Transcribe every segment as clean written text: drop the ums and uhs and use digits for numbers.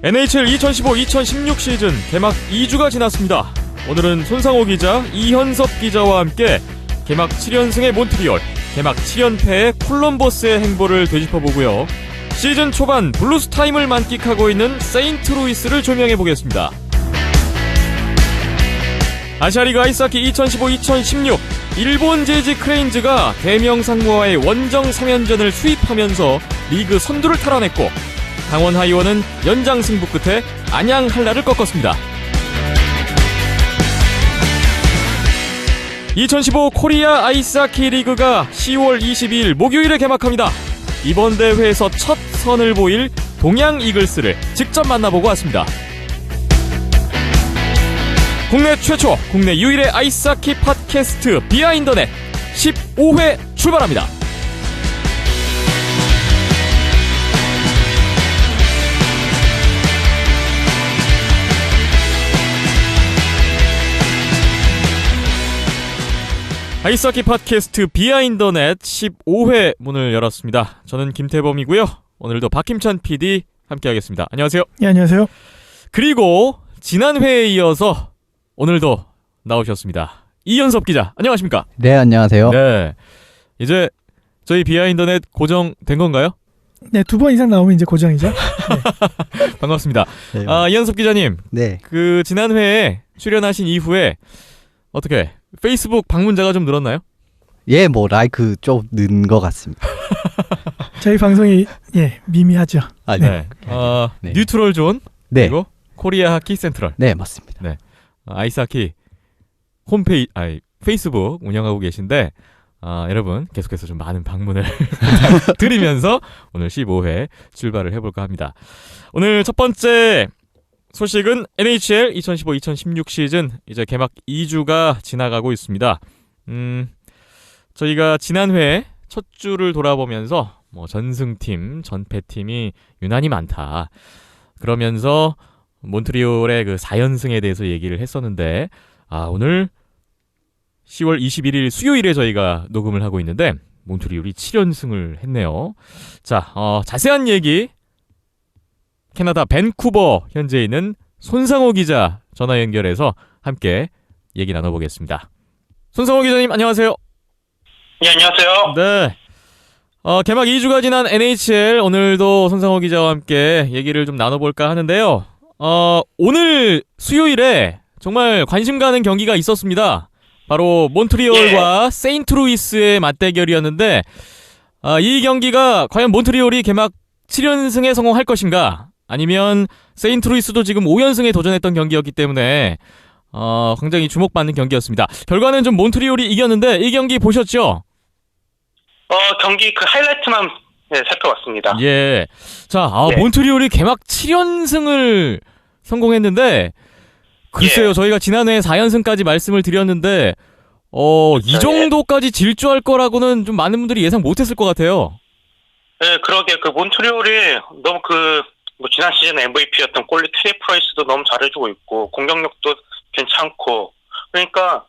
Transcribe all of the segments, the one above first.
NHL 2015-2016 시즌 개막 2주가 지났습니다. 오늘은 손상호 기자, 이현섭 기자와 함께 개막 7연승의 몬트리올, 개막 7연패의 콜럼버스의 행보를 되짚어보고요. 시즌 초반 블루스 타임을 만끽하고 있는 세인트루이스를 조명해보겠습니다. 아시아리그 아이스하키 2015-2016 일본 재즈 크레인즈가 대명상무와의 원정 3연전을 수입하면서 리그 선두를 탈환했고, 강원 하이원은 연장 승부 끝에 안양 한라를 꺾었습니다. 2015 코리아 아이스하키 리그가 10월 22일 목요일에 개막합니다. 이번 대회에서 첫 선을 보일 동양 이글스를 직접 만나보고 왔습니다. 국내 최초, 국내 유일의 아이스하키 팟캐스트 비하인더넷 15회 출발합니다. 아이스하키 팟캐스트 비하인더넷 15회 문을 열었습니다. 저는 김태범이고요. 오늘도 박힘찬 PD 함께하겠습니다. 안녕하세요. 네, 안녕하세요. 그리고 지난 회에 이어서 오늘도 나오셨습니다. 이현섭 기자, 안녕하십니까? 네, 안녕하세요. 네, 이제 저희 비하인더넷 고정된 건가요? 네, 2번 이상 나오면 이제 고정이죠. 네. 반갑습니다. 네. 이현섭 기자님, 네. 그 지난 회에 출연하신 이후에 어떻게 페이스북 방문자가 좀 늘었나요? 예, 뭐 라이크 좀 는 것 같습니다. 저희 방송이 미미하죠. 아, 네. 네. 뉴트럴 존, 네. 그리고 코리아 하키 센트럴. 네, 맞습니다. 네. 아이스하키 페이스북 운영하고 계신데, 여러분 계속해서 좀 많은 방문을 드리면서 오늘 15회 출발을 해볼까 합니다. 오늘 첫 번째 소식은 NHL 2015-2016 시즌 이제 개막 2주가 지나가고 있습니다. 저희가 지난 회 첫 주를 돌아보면서 뭐 전승팀, 전패팀이 유난히 많다, 그러면서 몬트리올의 그 4연승에 대해서 얘기를 했었는데, 오늘 10월 21일 수요일에 저희가 녹음을 하고 있는데 몬트리올이 7연승을 했네요. 자, 자세한 얘기 캐나다 밴쿠버 현재 있는 손상호 기자 전화 연결해서 함께 얘기 나눠보겠습니다. 손상호 기자님, 안녕하세요. 네, 안녕하세요. 네. 개막 2주가 지난 NHL, 오늘도 손상호 기자와 함께 얘기를 좀 나눠볼까 하는데요. 오늘 수요일에 정말 관심 가는 경기가 있었습니다. 바로 몬트리올과 세인트루이스의 맞대결이었는데, 이 경기가 과연 몬트리올이 개막 7연승에 성공할 것인가, 아니면 세인트루이스도 지금 5연승에 도전했던 경기였기 때문에 굉장히 주목받는 경기였습니다. 결과는 좀 몬트리올이 이겼는데, 이 경기 보셨죠? 경기 그 하이라이트만 살펴봤습니다. 예. 자, 네. 몬트리올이 개막 7연승을 성공했는데, 글쎄요, 저희가 지난해 4연승까지 말씀을 드렸는데, 이 정도까지 질주할 거라고는 좀 많은 분들이 예상 못했을 것 같아요. 네, 그러게 그 몬트리올이 너무 지난 시즌 MVP였던 콜리 트레이 프라이스도 너무 잘해주고 있고, 공격력도 괜찮고, 그러니까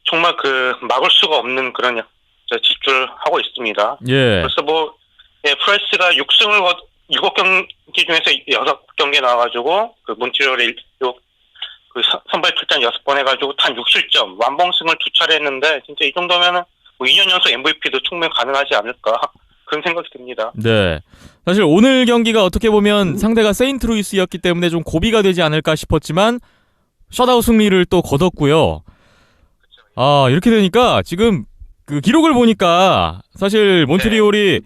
정말 막을 수가 없는 그런 질주를 하고 있습니다. 예. 그래서 프라이스가 7경기 중에서 6경기에 나와가지고, 몬트리올이 선발 출전 6번 해가지고 단 6실점, 완봉승을 2차례 했는데, 진짜 이 정도면은 2년 연속 MVP도 충분히 가능하지 않을까, 그런 생각이 듭니다. 네. 사실 오늘 경기가 어떻게 보면 상대가 세인트루이스였기 때문에 좀 고비가 되지 않을까 싶었지만, 셧아웃 승리를 또 거뒀고요. 이렇게 되니까 지금 그 기록을 보니까 사실 몬트리올이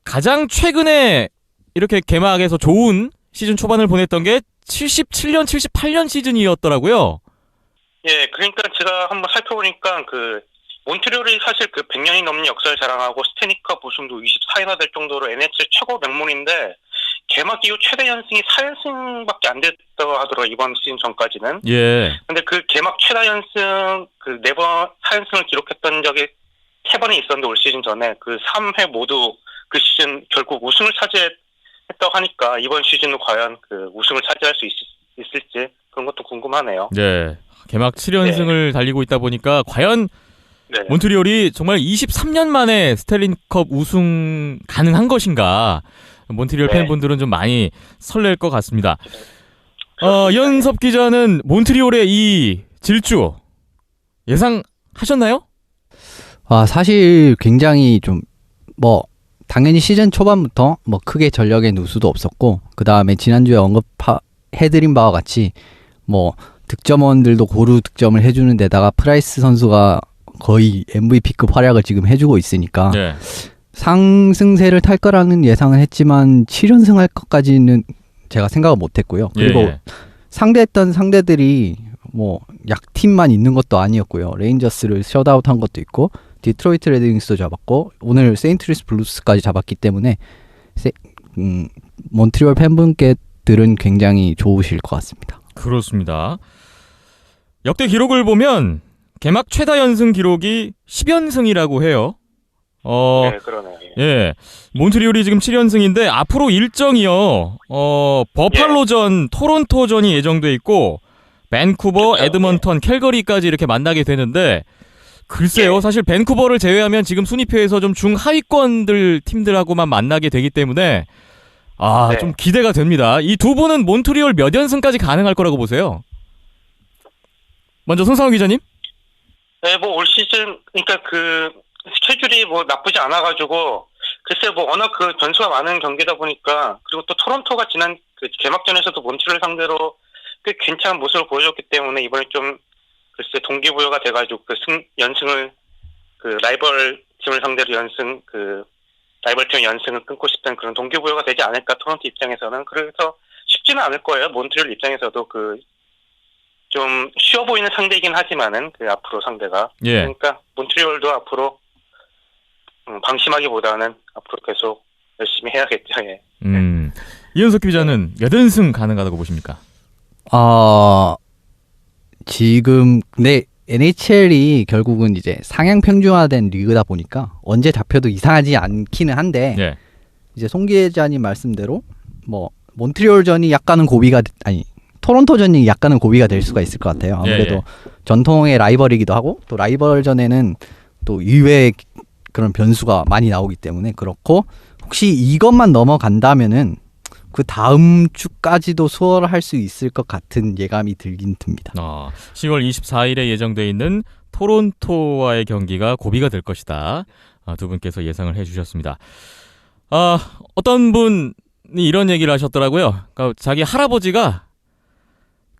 가장 최근에 이렇게 개막에서 좋은 시즌 초반을 보냈던 게 77년, 78년 시즌이었더라고요. 예, 그러니까 제가 한번 살펴보니까 몬트리올이 사실 100년이 넘는 역사를 자랑하고 스테니컵 우승도 24회나 될 정도로 NHL 최고 명문인데, 개막 이후 최대 연승이 4연승밖에 안 됐다고 하더라고요, 이번 시즌 전까지는. 예. 근데 개막 최다 연승 4번 4연승을 기록했던 적이 3번이 있었는데, 올 시즌 전에 3회 모두 그 시즌 결국 우승을 차지했다고 하니까, 이번 시즌은 과연 우승을 차지할 수 있을지 그런 것도 궁금하네요. 네. 개막 7연승을 달리고 있다 보니까 과연 몬트리올이 정말 23년 만에 스탠리컵 우승 가능한 것인가, 몬트리올 네. 팬분들은 좀 많이 설렐 것 같습니다. 이현섭 기자는 몬트리올의 이 질주 예상하셨나요? 사실 굉장히 좀 당연히 시즌 초반부터 크게 전력의 누수도 없었고, 그 다음에 지난주에 언급해드린 바와 같이 득점원들도 고루 득점을 해주는 데다가 프라이스 선수가 거의 MVP급 활약을 지금 해주고 있으니까 네. 상승세를 탈 거라는 예상은 했지만 7연승 할 것까지는 제가 생각을 못했고요. 그리고 예. 상대했던 상대들이 약팀만 있는 것도 아니었고요. 레인저스를 셧아웃한 것도 있고, 디트로이트 레드윙스도 잡았고, 오늘 세인트루이스 블루스까지 잡았기 때문에 몬트리올 팬분께들은 굉장히 좋으실 것 같습니다. 그렇습니다. 역대 기록을 보면 개막 최다 연승 기록이 10연승이라고 해요. 네, 그러네요. 예. 예. 몬트리올이 지금 7연승인데 앞으로 일정이요. 버팔로전, 토론토전이 예정돼 있고 밴쿠버, 그쵸, 에드먼턴, 캘거리까지 이렇게 만나게 되는데 글쎄요. 예. 사실 밴쿠버를 제외하면 지금 순위표에서 좀 중하위권들 팀들하고만 만나게 되기 때문에 네. 좀 기대가 됩니다. 이 두 분은 몬트리올 몇 연승까지 가능할 거라고 보세요? 먼저 손상호 기자님? 네, 올 시즌, 그러니까 스케줄이 나쁘지 않아가지고, 글쎄 워낙 변수가 많은 경기다 보니까, 그리고 또 토론토가 지난 개막전에서도 몬트리올 상대로 꽤 괜찮은 모습을 보여줬기 때문에 이번에 좀, 글쎄 동기부여가 돼가지고 연승을, 라이벌 팀을 상대로 라이벌 팀의 연승을 끊고 싶다는 그런 동기부여가 되지 않을까, 토론토 입장에서는. 그래서 쉽지는 않을 거예요. 몬트리올 입장에서도 좀 쉬워 보이는 상대이긴 하지만은 앞으로 상대가. 예. 그러니까 몬트리올도 앞으로 방심하기보다는 앞으로 계속 열심히 해야겠죠. 예. 이현석 기자는 몇 연승 가능하다고 보십니까? 지금 근데 NHL이 결국은 이제 상향 평준화된 리그다 보니까 언제 잡혀도 이상하지 않기는 한데, 예. 이제 송 기자님 말씀대로 몬트리올전이 약간은 토론토전이 약간은 고비가 될 수가 있을 것 같아요. 아무래도 예. 전통의 라이벌이기도 하고, 또 라이벌전에는 또 의외의 그런 변수가 많이 나오기 때문에 그렇고, 혹시 이것만 넘어간다면은 그 다음 주까지도 수월할 수 있을 것 같은 예감이 들긴 듭니다. 10월 24일에 예정돼 있는 토론토와의 경기가 고비가 될 것이다. 두 분께서 예상을 해주셨습니다. 어떤 분이 이런 얘기를 하셨더라고요. 그러니까 자기 할아버지가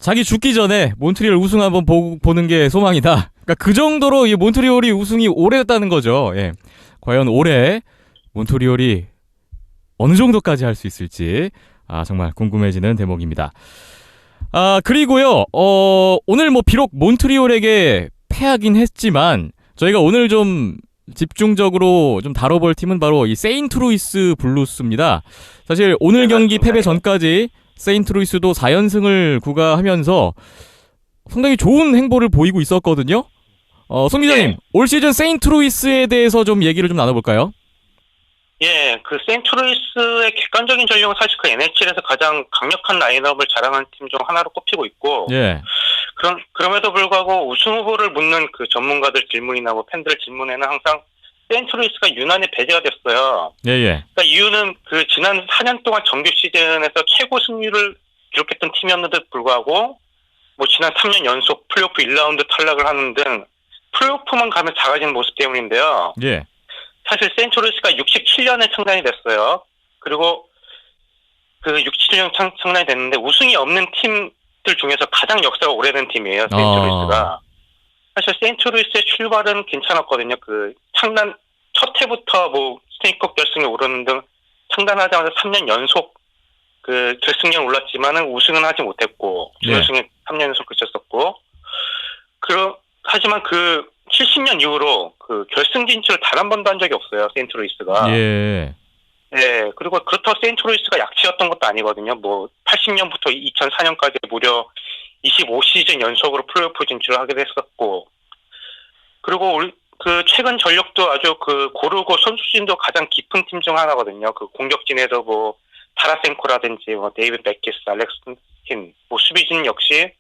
자기 죽기 전에 몬트리올 우승 한번 보는 게 소망이다. 그러니까 그 정도로 이 몬트리올이 우승이 오래됐다는 거죠. 예. 과연 올해 몬트리올이 어느 정도까지 할 수 있을지 정말 궁금해지는 대목입니다. 그리고요. 오늘 비록 몬트리올에게 패하긴 했지만 저희가 오늘 좀 집중적으로 좀 다뤄볼 팀은 바로 이 세인트루이스 블루스입니다. 사실 오늘 경기 패배 전까지 세인트루이스도 4연승을 구가하면서 상당히 좋은 행보를 보이고 있었거든요. 송 기자님, 올 시즌 세인트루이스에 대해서 좀 얘기를 좀 나눠볼까요? 예, 세인트루이스의 객관적인 전력은 사실 NHL에서 가장 강력한 라인업을 자랑하는 팀 중 하나로 꼽히고 있고, 예. 그럼에도 불구하고 우승 후보를 묻는 전문가들 질문이나 팬들 질문에는 항상 세인트루이스가 유난히 배제가 됐어요. 예. 그러니까 이유는 지난 4년 동안 정규 시즌에서 최고 승률을 기록했던 팀이었는데도 불구하고, 지난 3년 연속 플레이오프 1라운드 탈락을 하는 등 플레이오프만 가면 작아지는 모습 때문인데요. 예. 사실 세인트루이스가 67년에 창단이 됐어요. 그리고 67년 창단이 됐는데 우승이 없는 팀들 중에서 가장 역사가 오래된 팀이에요. 세인트루이스가. 사실 세인트루이스의 출발은 괜찮았거든요. 창단 첫 해부터 스테이컵 결승에 오르는 등 창단하자마자 3년 연속 결승에 올랐지만은 우승은 하지 못했고, 준우승에 3년 연속 그쳤었고, 하지만 70년 이후로 결승 진출을 단 한 번도 한 적이 없어요, 세인트루이스가. 예. 네, 그리고 그렇다고 세인트루이스가 약치였던 것도 아니거든요. 80년부터 2004년까지 무려 25시즌 연속으로 플레이오프 진출을 하게 됐었고, 그리고 최근 전력도 아주 고르고 선수진도 가장 깊은 팀 중 하나거든요. 공격진에도 타라센코라든지 데이비드 베키스, 알렉스 킨, 수비진 역시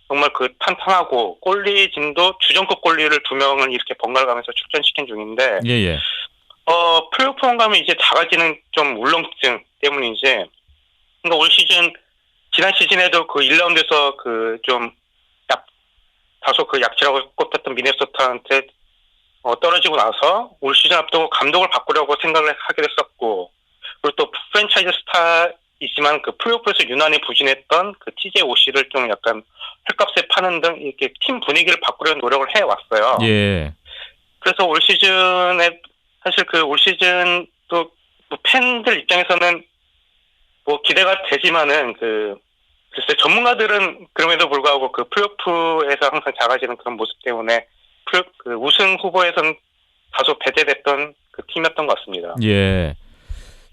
정말 탄탄하고 골리진도 주전급 골리를 2명을 이렇게 번갈아 가면서 출전시킨 중인데, 예. 플레이오프 플레이오프만 가면 이제 작아지는 좀 울렁증 때문인지, 그러니까 올 시즌, 지난 시즌에도 그 1라운드에서 그 좀 다소 그 약체라고 꼽혔던 미네소타한테 떨어지고 나서 올 시즌 앞두고 감독을 바꾸려고 생각을 하게 됐었고, 그리고 또 프랜차이즈 스타이지만 그 플레이오프에서 유난히 부진했던 그 TJ 오씨를 좀 약간 헐값에 파는 등 이렇게 팀 분위기를 바꾸려는 노력을 해왔어요. 예. 그래서 올 시즌에 사실 그 올 시즌 또 뭐 팬들 입장에서는 뭐 기대가 되지만은 글쎄 전문가들은 그럼에도 불구하고 그 플레이오프에서 항상 작아지는 그런 모습 때문에 그 우승 후보에서는 다소 배제됐던 그 팀이었던 것 같습니다. 예.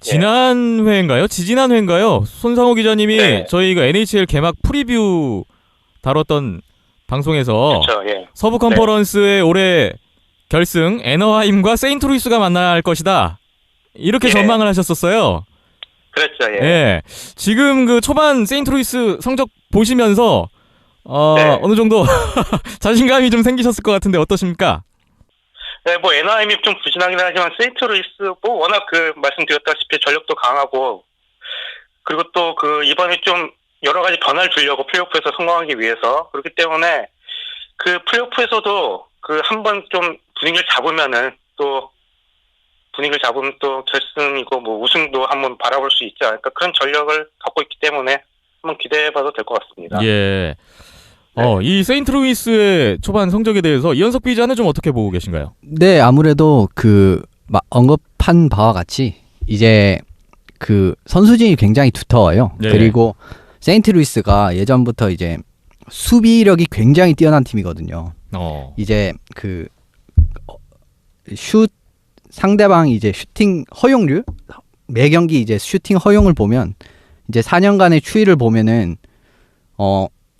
지난 회인가요? 지지난 회인가요? 손상호 기자님이 네. 저희 그 NHL 개막 프리뷰 다뤘던 방송에서 그렇죠. 예. 서부 컨퍼런스의 올해 결승 애너하임과 세인트루이스가 만날 것이다. 이렇게 예. 전망을 하셨었어요. 그렇죠. 예. 예. 지금 그 초반 세인트루이스 성적 보시면서 네. 어느 정도 자신감이 좀 생기셨을 것 같은데 어떠십니까? 네, 뭐 NIM이 좀 부진하긴 하지만 세인트루이스 뭐 워낙 그 말씀드렸다시피 전력도 강하고, 그리고 또 그 이번에 좀 여러 가지 변화를 주려고 플레이오프에서 성공하기 위해서, 그렇기 때문에 그 플레이오프에서도 그 한번 좀 분위기를 잡으면은 또 분위기를 잡으면 또 결승이고 뭐 우승도 한번 바라볼 수 있지 않을까, 그런 전력을 갖고 있기 때문에 한번 기대해봐도 될 것 같습니다. 예. 네. 이 세인트루이스의 초반 성적에 대해서 이현석 기자는 좀 어떻게 보고 계신가요? 네, 아무래도 그 언급한 바와 같이 이제 그 선수진이 굉장히 두터워요. 네. 그리고 세인트루이스가 예전부터 이제 수비력이 굉장히 뛰어난 팀이거든요. 이제 그 상대방 이제 슈팅 허용률, 매 경기 이제 슈팅 허용을 보면 이제 4년간의 추이를 보면은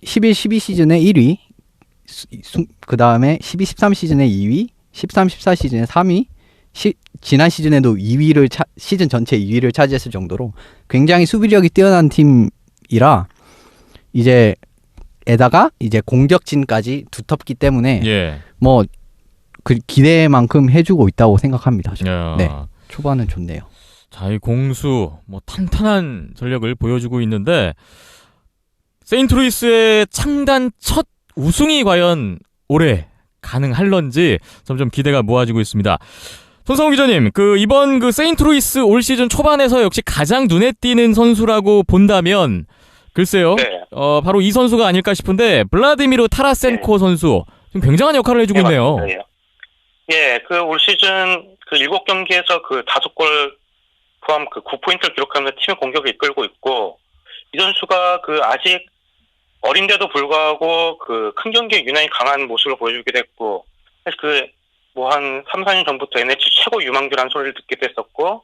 11, 12 시즌에 1위, 그 다음에 12, 13 시즌에 2위, 13, 14 시즌에 3위, 지난 시즌에도 2위를 시즌 전체 2위를 차지했을 정도로 굉장히 수비력이 뛰어난 팀이라 이제 에다가 이제 공격진까지 두텁기 때문에 예. 뭐 그 기대만큼 해주고 있다고 생각합니다. 야. 네, 초반은 좋네요. 자, 이 공수 뭐 탄탄한 전력을 보여주고 있는데 세인트루이스의 창단 첫 우승이 과연 올해 가능할런지 점점 기대가 모아지고 있습니다. 손상호 기자님, 이번 세인트루이스 올 시즌 초반에서 역시 가장 눈에 띄는 선수라고 본다면 글쎄요. 네. 바로 이 선수가 아닐까 싶은데 블라디미르 타라센코 선수 지금 굉장한 역할을 해주고 있네요. 맞습니다. 예, 그 올 시즌 그 7경기에서 그 5골 포함 그 9포인트를 기록하면서 팀의 공격을 이끌고 있고, 이 선수가 그 아직 어린데도 불구하고 그 큰 경기에 유난히 강한 모습을 보여주게 됐고, 사실 그 뭐 한 3, 4년 전부터 NHL 최고 유망주라는 소리를 듣기도 했었고,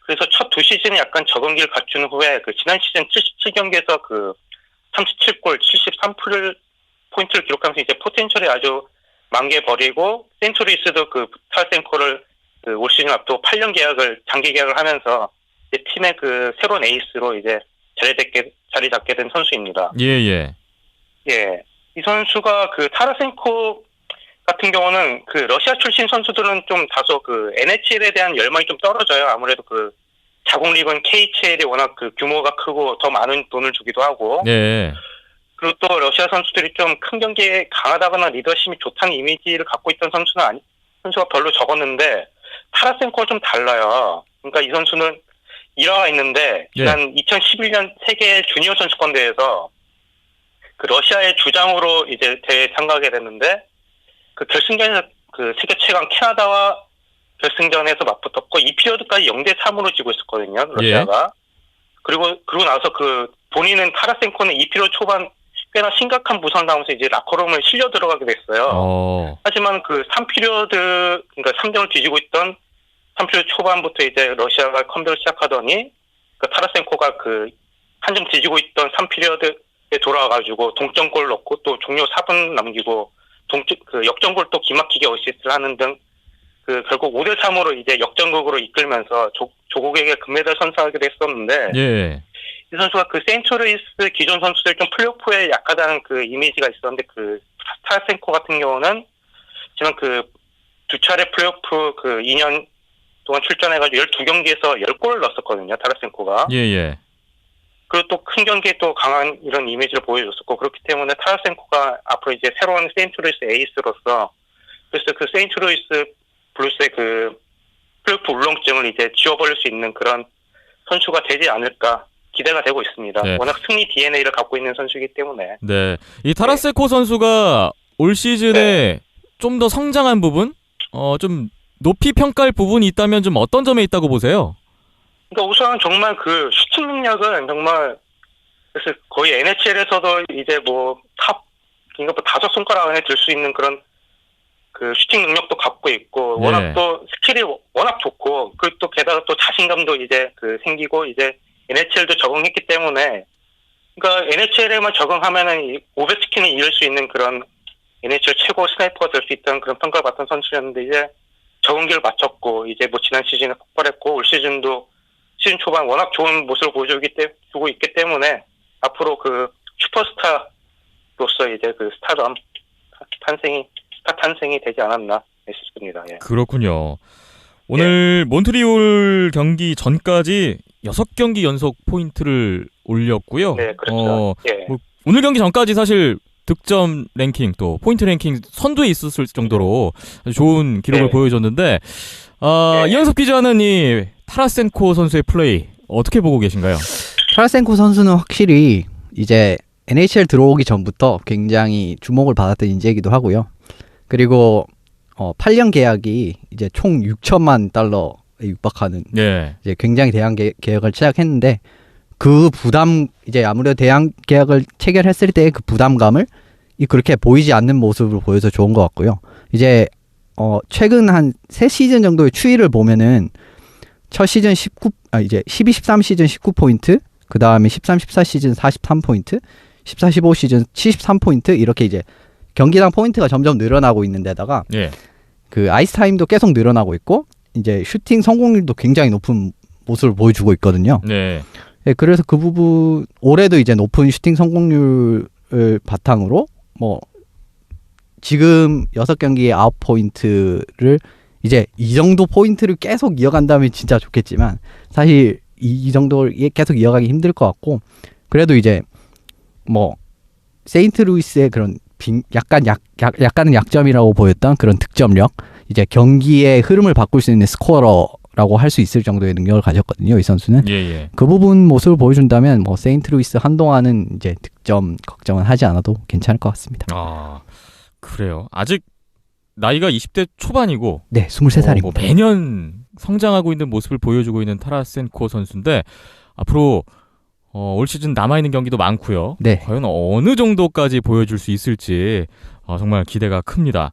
그래서 첫 2시즌에 약간 적응기를 갖춘 후에 그 지난 시즌 77경기에서 그 37골 73포인트를 기록하면서 이제 포텐셜이 아주 만개 버리고, 세인트루이스도 그 타라센코를 그 올 시즌 앞두고 8년 장기 계약을 하면서 이제 팀의 그 새로운 에이스로 이제 자리 잡게 된 선수입니다. 예. 예. 이 선수가 그 타라센코 같은 경우는 그 러시아 출신 선수들은 좀 다소 그 NHL에 대한 열망이 좀 떨어져요. 아무래도 그 자국 리그는 KHL이 워낙 그 규모가 크고 더 많은 돈을 주기도 하고. 네. 그리고 또 러시아 선수들이 좀 큰 경기에 강하다거나 리더십이 좋다는 이미지를 갖고 있던 선수가 별로 적었는데, 타라센코가 좀 달라요. 그러니까 이 선수는 일화가 있는데, 지난 2011년 세계 주니어 선수권 대회에서 그 러시아의 주장으로 이제 대회에 참가하게 됐는데, 그 결승전에서 그 세계 최강 캐나다와 결승전에서 맞붙었고 2피리어드까지 0대3으로 지고 있었거든요, 러시아가. 그리고 나서 그 본인은 타라센코는 2피리어드 초반 꽤나 심각한 부상을 당하면서 이제 라커룸을 실려 들어가게 됐어요. 하지만 그 3피리어드, 그러니까 3점을 뒤지고 있던 3피리어드 초반부터 이제 러시아가 컴백을 시작하더니 그 타라센코가 그 한 점 뒤지고 있던 3피리어드에 돌아와가지고 동점골 넣고 또 종료 4분 남기고 그 역전골 또 기막히게 어시스트를 하는 등 그 결국 5대3으로 이제 역전극으로 이끌면서 조국에게 금메달 선사하게 됐었는데, 이 선수가 그 세인트루이스 기존 선수들 좀 플레이오프에 약하다는 그 이미지가 있었는데, 그 타라센코 같은 경우는 지난 그 두 차례 플레이오프 그 2년 동안 출전해가지고 12경기에서 10골을 넣었었거든요. 타라센코가. 예, 예. 그리고 또 큰 경기에 또 강한 이런 이미지를 보여줬었고 그렇기 때문에 타라센코가 앞으로 이제 새로운 세인트루이스 에이스로서 그래서 그 세인트루이스 블루스의 그 플레이오프 울렁증을 이제 지워버릴 수 있는 그런 선수가 되지 않을까 기대가 되고 있습니다. 네. 워낙 승리 DNA를 갖고 있는 선수이기 때문에. 네. 이 타라세코 선수가 올 시즌에 좀 더 성장한 부분, 좀 높이 평가할 부분이 있다면 좀 어떤 점에 있다고 보세요? 그러니까 우선 정말 그 슈팅 능력은 정말 그래서 거의 NHL에서도 이제 뭐탑 그러니까 뭐 5손가락 안에 들 수 있는 그런 그 슈팅 능력도 갖고 있고 네. 워낙 또 스킬이 워낙 좋고 그 또 게다가 또 자신감도 이제 그 생기고 이제 NHL도 적응했기 때문에 그러니까 NHL에만 적응하면은 오베스킨을 이을 수 있는 그런 NHL 최고 스나이퍼가 될 수 있다는 그런 평가를 받던 선수였는데 이제 적응기를 마쳤고 이제 뭐 지난 시즌에 폭발했고 올 시즌도 시즌 초반 워낙 좋은 모습을 보여주고 있기 때문에 앞으로 그 슈퍼스타로서 이제 그 스타 탄생이 되지 않았나 싶습니다. 예. 그렇군요. 오늘 몬트리올 경기 전까지 6경기 연속 포인트를 올렸고요. 네, 그렇죠. 예. 뭐 오늘 경기 전까지 사실 득점 랭킹 또 포인트 랭킹 선두에 있었을 정도로 아주 좋은 기록을 네. 보여줬는데 네. 이현섭 기자는 이 타라센코 선수의 플레이 어떻게 보고 계신가요? 타라센코 선수는 확실히 이제 NHL 들어오기 전부터 굉장히 주목을 받았던 인재이기도 하고요. 그리고 8년 계약이 이제 총 6천만 달러에 육박하는 네. 이제 굉장히 대한 계약을 시작했는데 그 부담 이제 아무래도 대한 계약을 체결했을 때의 그 부담감을 그렇게 보이지 않는 모습을 보여서 좋은 것 같고요. 이제 최근 한 3시즌 정도의 추이를 보면은 첫 시즌 이제 12, 13 시즌 19포인트, 그 다음에 13, 14 시즌 43포인트, 14, 15 시즌 73포인트 이렇게 이제 경기당 포인트가 점점 늘어나고 있는 데다가 예. 그 아이스 타임도 계속 늘어나고 있고 이제 슈팅 성공률도 굉장히 높은 모습을 보여주고 있거든요. 네. 네, 그래서 그 부분 올해도 이제 높은 슈팅 성공률을 바탕으로 뭐 지금 6경기에 9포인트를 이제 이 정도 포인트를 계속 이어간다면 진짜 좋겠지만 사실 이 정도를 계속 이어가기 힘들 것 같고 그래도 이제 뭐 세인트루이스의 그런 약간은 약점이라고 보였던 그런 득점력 이제 경기의 흐름을 바꿀 수 있는 스코어러라고 할 수 있을 정도의 능력을 가졌거든요. 이 선수는 예. 그 부분 모습을 보여준다면 뭐 세인트루이스 한동안은 이제 득점 걱정은 하지 않아도 괜찮을 것 같습니다. 아, 그래요. 아직 나이가 20대 초반이고 네, 23살입니다. 뭐 매년 성장하고 있는 모습을 보여주고 있는 타라센코 선수인데 앞으로 올 시즌 남아있는 경기도 많고요. 네. 과연 어느 정도까지 보여줄 수 있을지 정말 기대가 큽니다.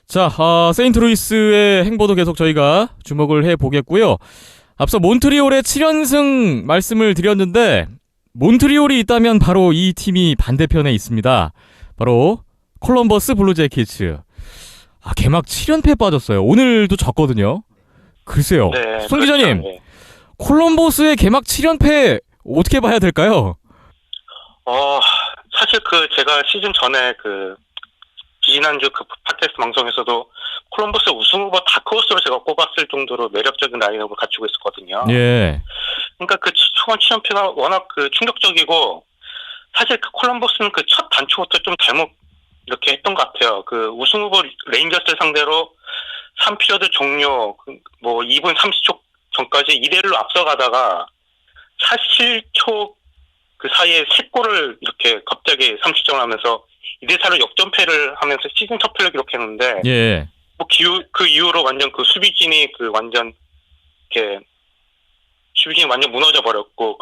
자, 세인트루이스의 행보도 계속 저희가 주목을 해보겠고요. 앞서 몬트리올의 7연승 말씀을 드렸는데 몬트리올이 있다면 바로 이 팀이 반대편에 있습니다. 바로 콜럼버스 블루제이키츠. 개막 7연패 빠졌어요. 오늘도 졌거든요. 글쎄요. 네, 손 그렇죠. 기자님, 네. 콜럼버스의 개막 7연패 어떻게 봐야 될까요? 사실 제가 시즌 전에 지난주 팟캐스트 방송에서도 콜럼버스 우승 후보 다크호스로 제가 꼽았을 정도로 매력적인 라인업을 갖추고 있었거든요. 예. 그러니까 초반 7연패가 워낙 충격적이고 사실 콜럼버스는 첫 단초부터 좀 잘못 이렇게 했던 것 같아요. 우승 후보 레인저스를 상대로 3피리어드 종료 뭐 2분 30초 전까지 2대1로 앞서가다가 47초 그 사이에 3골을 이렇게 갑자기 30점을 하면서 2대4로 역전패를 하면서 시즌 첫 패를 기록했는데 예. 뭐 그 이후로 완전 수비진이 완전 이렇게 수비진이 완전 무너져 버렸고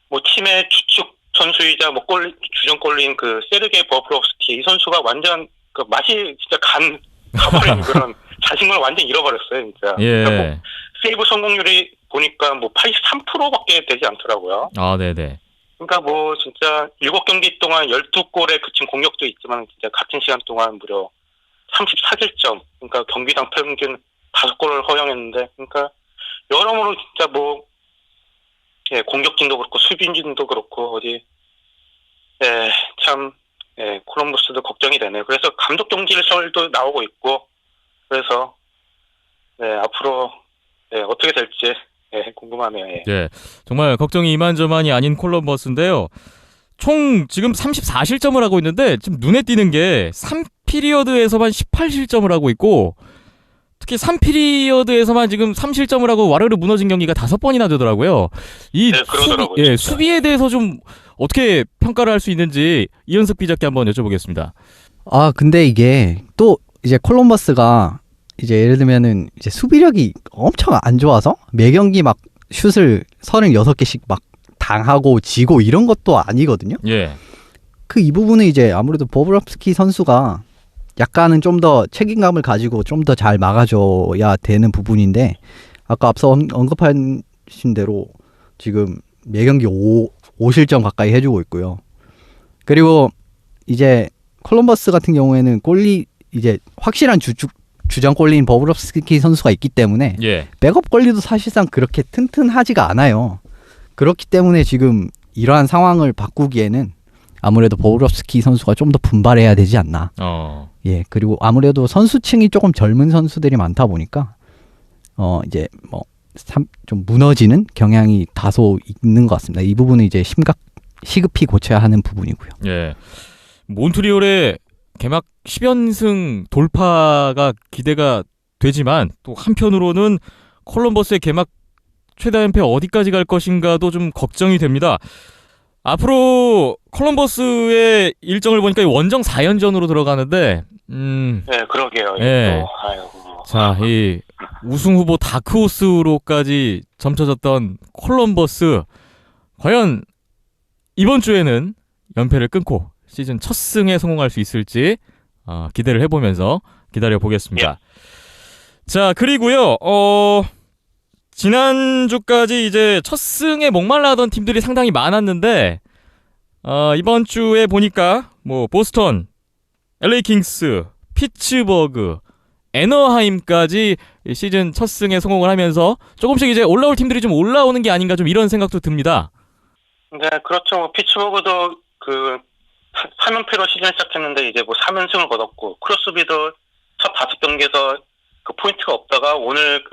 뭐 팀의 주축 선수이자 뭐 주전골인 세르게이 버프로프스키 이 선수가 완전 맛이 진짜 가버린 그런 자신감을 완전 잃어버렸어요, 진짜. 예. 그러니까 뭐 세이브 성공률이 보니까 뭐 83%밖에 되지 않더라고요. 네네. 그러니까 뭐 진짜 7경기 동안 12골에 그친 공격도 있지만 진짜 같은 시간 동안 무려 34득점. 그러니까 경기당 평균 5골을 허용했는데 그러니까 여러모로 진짜 뭐 공격진도 그렇고 수비진도 그렇고 참 콜럼버스도 걱정이 되네요. 그래서 감독 경질설도 나오고 있고 그래서 네, 앞으로 네, 어떻게 될지 네, 궁금하네요. 예. 예, 정말 걱정이 이만저만이 아닌 콜럼버스인데요. 총 지금 34실점을 하고 있는데 지금 눈에 띄는 게 3피리어드에서만 18실점을 하고 있고 특히 3피리어드에서만 지금 3실점을 하고 와르르 무너진 경기가 5번이나 되더라고요. 이 네, 그러더라고요, 진짜. 수비에 대해서 좀 어떻게 평가를 할 수 있는지 이현석 기자께 한번 여쭤보겠습니다. 아, 근데 이게 또 이제 콜럼버스가 이제 예를 들면은 이제 수비력이 엄청 안 좋아서 매 경기 막 슛을 36개씩 막 당하고 지고 이런 것도 아니거든요. 예. 그 이 부분은 이제 아무래도 보브롭스키 선수가 약간은 좀 더 책임감을 가지고 좀 더 잘 막아줘야 되는 부분인데 아까 앞서 언급하신 대로 지금 매 경기 5실점 가까이 해주고 있고요. 그리고 이제 콜럼버스 같은 경우에는 골리 이제 확실한 주전 골리인 보브롭스키 선수가 있기 때문에 예. 백업 관리도 사실상 그렇게 튼튼하지가 않아요. 그렇기 때문에 지금 이러한 상황을 바꾸기에는 아무래도 보브롭스키 선수가 좀 더 분발해야 되지 않나. 예, 그리고 아무래도 선수층이 조금 젊은 선수들이 많다 보니까 이제 뭐 좀 무너지는 경향이 다소 있는 것 같습니다. 이 부분은 이제 시급히 고쳐야 하는 부분이고요. 예. 몬트리올의 개막 10연승 돌파가 기대가 되지만 또 한편으로는 콜럼버스의 개막 최다 연패 어디까지 갈 것인가도 좀 걱정이 됩니다. 앞으로 콜럼버스의 일정을 보니까 원정 4연전으로 들어가는데 네, 그러게요. 예. 또, 아이고. 자, 이 우승 후보 다크호스로까지 점쳐졌던 콜럼버스 과연 이번 주에는 연패를 끊고 시즌 첫 승에 성공할 수 있을지 기대를 해보면서 기다려 보겠습니다. 자, 그리고요. 지난주까지 이제 첫 승에 목말라 하던 팀들이 상당히 많았는데 이번 주에 보니까 뭐 보스턴, LA 킹스, 피츠버그, 애너하임까지 시즌 첫 승에 성공을 하면서 조금씩 이제 올라올 팀들이 좀 올라오는 게 아닌가 좀 이런 생각도 듭니다. 네, 그렇죠. 뭐 피츠버그도 그 3연패로 시즌 시작했는데 이제 뭐 3연승을 거뒀고 크로스비도 첫 5경기에서 그 포인트가 없다가 오늘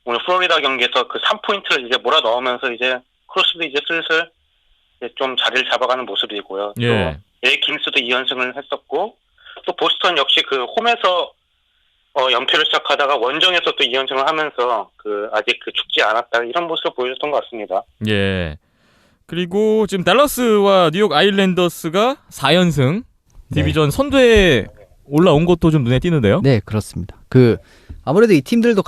플로리다 경기에서 그 3포인트를 이제 몰아 넣으면서 이제 크로스비 이제 슬슬 이제 좀 자리를 잡아가는 모습이고요. 예. 또 LA 킹스도 2연승을 했었고 또 보스턴 역시 그 홈에서 연패를 시작하다가 원정에서 또 2연승을 하면서 아직 죽지 않았다 이런 모습을 보여줬던 것 같습니다. 예. 그리고 지금 달라스와 뉴욕 아일랜더스가 4연승 디비전 선두에 올라온 것도 좀 눈에 띄는데요. 네, 그렇습니다. 아무래도 이 팀들도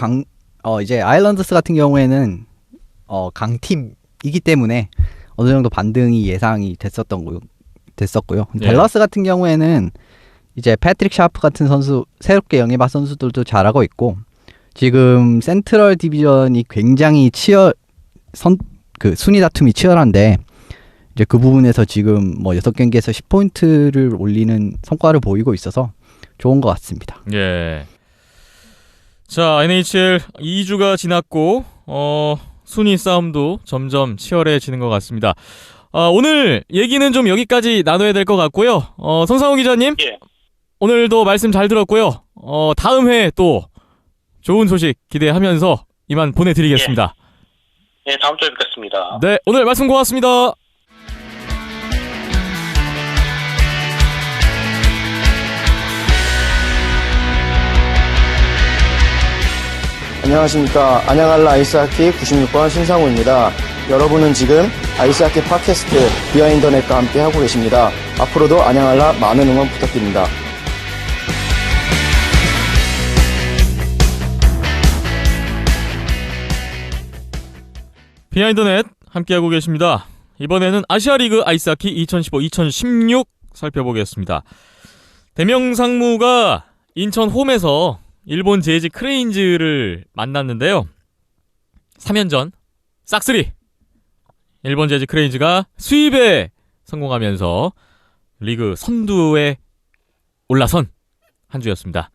이제 아일랜더스 같은 경우에는 강팀이기 때문에 어느 정도 반등이 예상이 됐었고요. 네. 댈러스 같은 경우에는 이제 패트릭 샤프 같은 선수, 새롭게 영입한 선수들도 잘하고 있고 지금 센트럴 디비전이 굉장히 순위 다툼이 치열한데 이제 그 부분에서 지금 뭐 6경기에서 10포인트를 올리는 성과를 보이고 있어서 좋은 것 같습니다. 예. 자, NHL 2주가 지났고 순위 싸움도 점점 치열해지는 것 같습니다. 오늘 얘기는 좀 여기까지 나눠야 될 것 같고요. 손상호 기자님, 예. 오늘도 말씀 잘 들었고요. 다음 회에 또 좋은 소식 기대하면서 이만 보내드리겠습니다. 네, 다음 주에 뵙겠습니다. 네, 오늘 말씀 고맙습니다. 안녕하십니까. 안양알라 아이스하키 96번 신상우입니다. 여러분은 지금 아이스하키 팟캐스트 비하인더넷과 함께 하고 계십니다. 앞으로도 안양알라 많은 응원 부탁드립니다. 비하인더넷 함께하고 계십니다. 이번에는 아시아리그 아이스하키 2015-2016 살펴보겠습니다. 대명상무가 인천 홈에서 일본 제이지 크레인즈를 만났는데요. 3연전 싹쓸이 일본 제이지 크레인즈가 수입에 성공하면서 리그 선두에 올라선 한 주였습니다.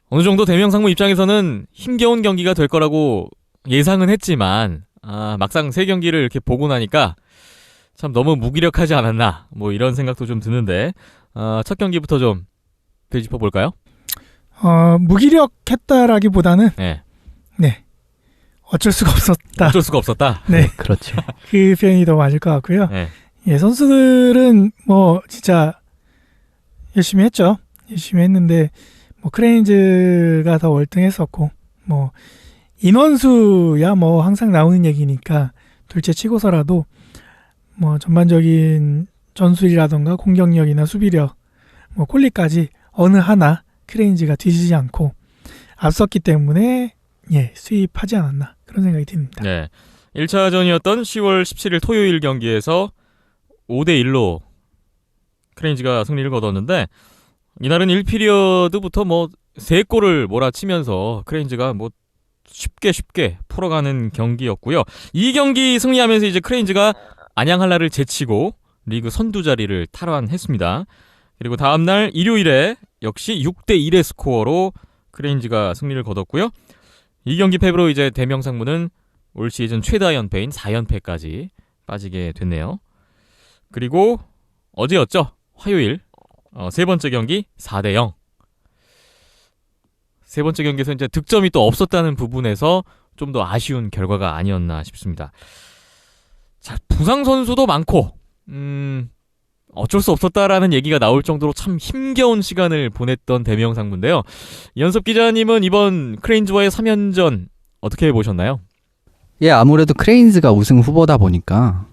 어느 정도 대명상무 입장에서는 힘겨운 경기가 될 거라고 예상은 했지만 막상 3경기를 이렇게 보고 나니까 참 너무 무기력하지 않았나 뭐 이런 생각도 좀 드는데 첫 경기부터 좀 되짚어 볼까요? 무기력했다라기보다는 네. 네 어쩔 수가 없었다. 어쩔 수가 없었다. 네, 그렇죠. 그 표현이 더 맞을 것 같고요. 네. 예, 선수들은 뭐 진짜 열심히 했죠. 열심히 했는데 뭐 크레인즈가 더 월등했었고 뭐 인원수야 뭐 항상 나오는 얘기니까 둘째 치고서라도 뭐 전반적인 전술이라던가 공격력이나 수비력 뭐 콜리까지 어느 하나 크레인즈가 뒤지지 않고 앞섰기 때문에 예, 수입하지 않았나 그런 생각이 듭니다. 네. 1차전이었던 10월 17일 토요일 경기에서 5대1로 크레인즈가 승리를 거뒀는데 이날은 1피리어드부터 뭐 3골을 몰아치면서 크레인즈가 뭐 쉽게 풀어가는 경기였고요. 이 경기 승리하면서 이제 크레인즈가 안양한라를 제치고 리그 선두 자리를 탈환했습니다. 그리고 다음날 일요일에 역시 6대1의 스코어로 크레인즈가 승리를 거뒀고요. 이 경기 패배로 이제 대명상무는 올 시즌 최다 연패인 4연패까지 빠지게 됐네요. 그리고 어제였죠. 화요일 세 번째 경기 4대0. 세 번째 경기에서 이제 득점이 또 없었다는 부분에서 좀 더 아쉬운 결과가 아니었나 싶습니다. 자, 부상 선수도 많고 어쩔 수 없었다라는 얘기가 나올 정도로 참 힘겨운 시간을 보냈던 대명상무인데요. 이현섭 기자님은 이번 크레인즈와의 3연전 어떻게 보셨나요? 예, 아무래도 크레인즈가 우승 후보다 보니까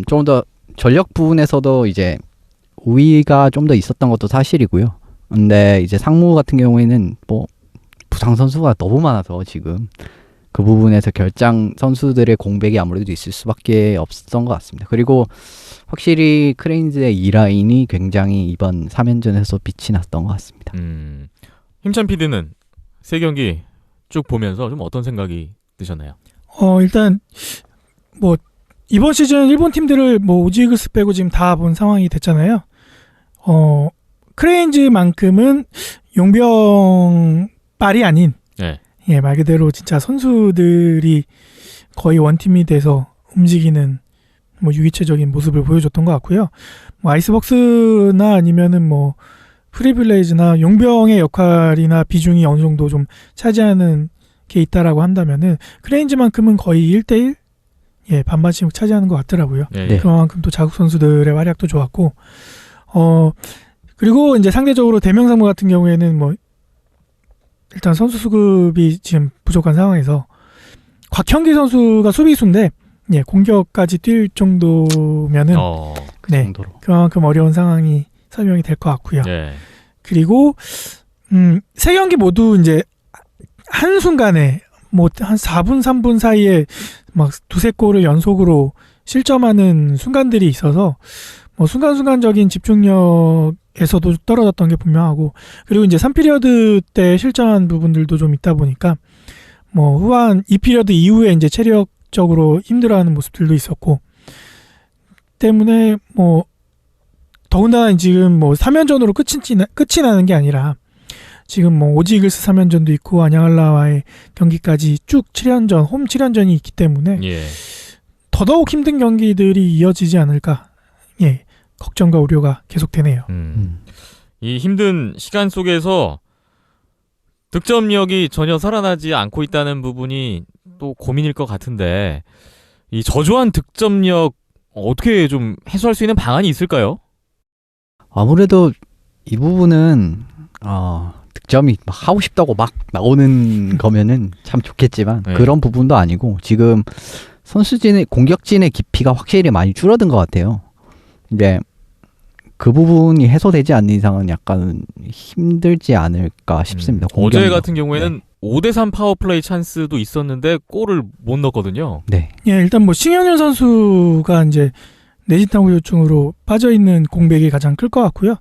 좀 더 전력 부분에서도 이제 우위가 좀 더 있었던 것도 사실이고요. 근데 이제 상무 같은 경우에는 뭐 부상 선수가 너무 많아서 지금 그 부분에서 결장 선수들의 공백이 아무래도 있을 수밖에 없었던 것 같습니다. 그리고 확실히 크레인즈의 2라인이 굉장히 이번 3연전에서 빛이 났던 것 같습니다. 힘찬 PD는 세 경기 쭉 보면서 좀 어떤 생각이 드셨나요? 일단 뭐 이번 시즌 일본 팀들을 뭐 오지이글스 빼고 지금 다 본 상황이 됐잖아요. 크레인즈만큼은 용병빨이 아닌 네. 예, 말 그대로 진짜 선수들이 거의 원팀이 돼서 움직이는 뭐 유기체적인 모습을 보여줬던 것 같고요. 뭐 아이스박스나 아니면은 뭐 프리빌레이즈나 용병의 역할이나 비중이 어느 정도 좀 차지하는 게 있다라고 한다면은 크레인즈만큼은 거의 1대1 예, 반반씩 차지하는 것 같더라고요. 네. 그만큼 또 자국 선수들의 활약도 좋았고 그리고 이제 상대적으로 대명상무 같은 경우에는 뭐 일단 선수 수급이 지금 부족한 상황에서 곽형기 선수가 수비수인데 예, 공격까지 뛸 정도면은 그 네, 정도로. 그만큼 어려운 상황이 설명이 될 것 같고요. 네. 그리고 세 경기 모두 이제 한순간에 뭐 한 4분 3분 사이에 막 두세 골을 연속으로 실점하는 순간들이 있어서 뭐 순간순간적인 집중력에서도 떨어졌던 게 분명하고 그리고 이제 3피리어드 때 실점한 부분들도 좀 있다 보니까 뭐 후반 2피리어드 이후에 이제 체력적으로 힘들어하는 모습들도 있었고 때문에 뭐 더군다나 지금 뭐 3연전으로 끝이 나는 게 아니라 지금 뭐 오지이글스 3연전도 있고 안양한라와의 경기까지 쭉 7연전, 홈 7연전이 있기 때문에 예. 더더욱 힘든 경기들이 이어지지 않을까 예, 걱정과 우려가 계속되네요. 이 힘든 시간 속에서 득점력이 전혀 살아나지 않고 있다는 부분이 또 고민일 것 같은데 이 저조한 득점력 어떻게 좀 해소할 수 있는 방안이 있을까요? 아무래도 이 부분은 득점이 막 하고 싶다고 막 나오는 거면은 참 좋겠지만 네. 그런 부분도 아니고 지금 선수진의 공격진의 깊이가 확실히 많이 줄어든 것 같아요. 이제 그 부분이 해소되지 않는 이상은 약간 힘들지 않을까 싶습니다. 어제 공격력. 같은 경우에는 5대3 파워플레이 찬스도 있었는데 골을 못 넣었거든요. 네. 예, 일단 뭐 신현윤 선수가 이제 내진탕 후유증으로 빠져 있는 공백이 가장 클 것 같고요.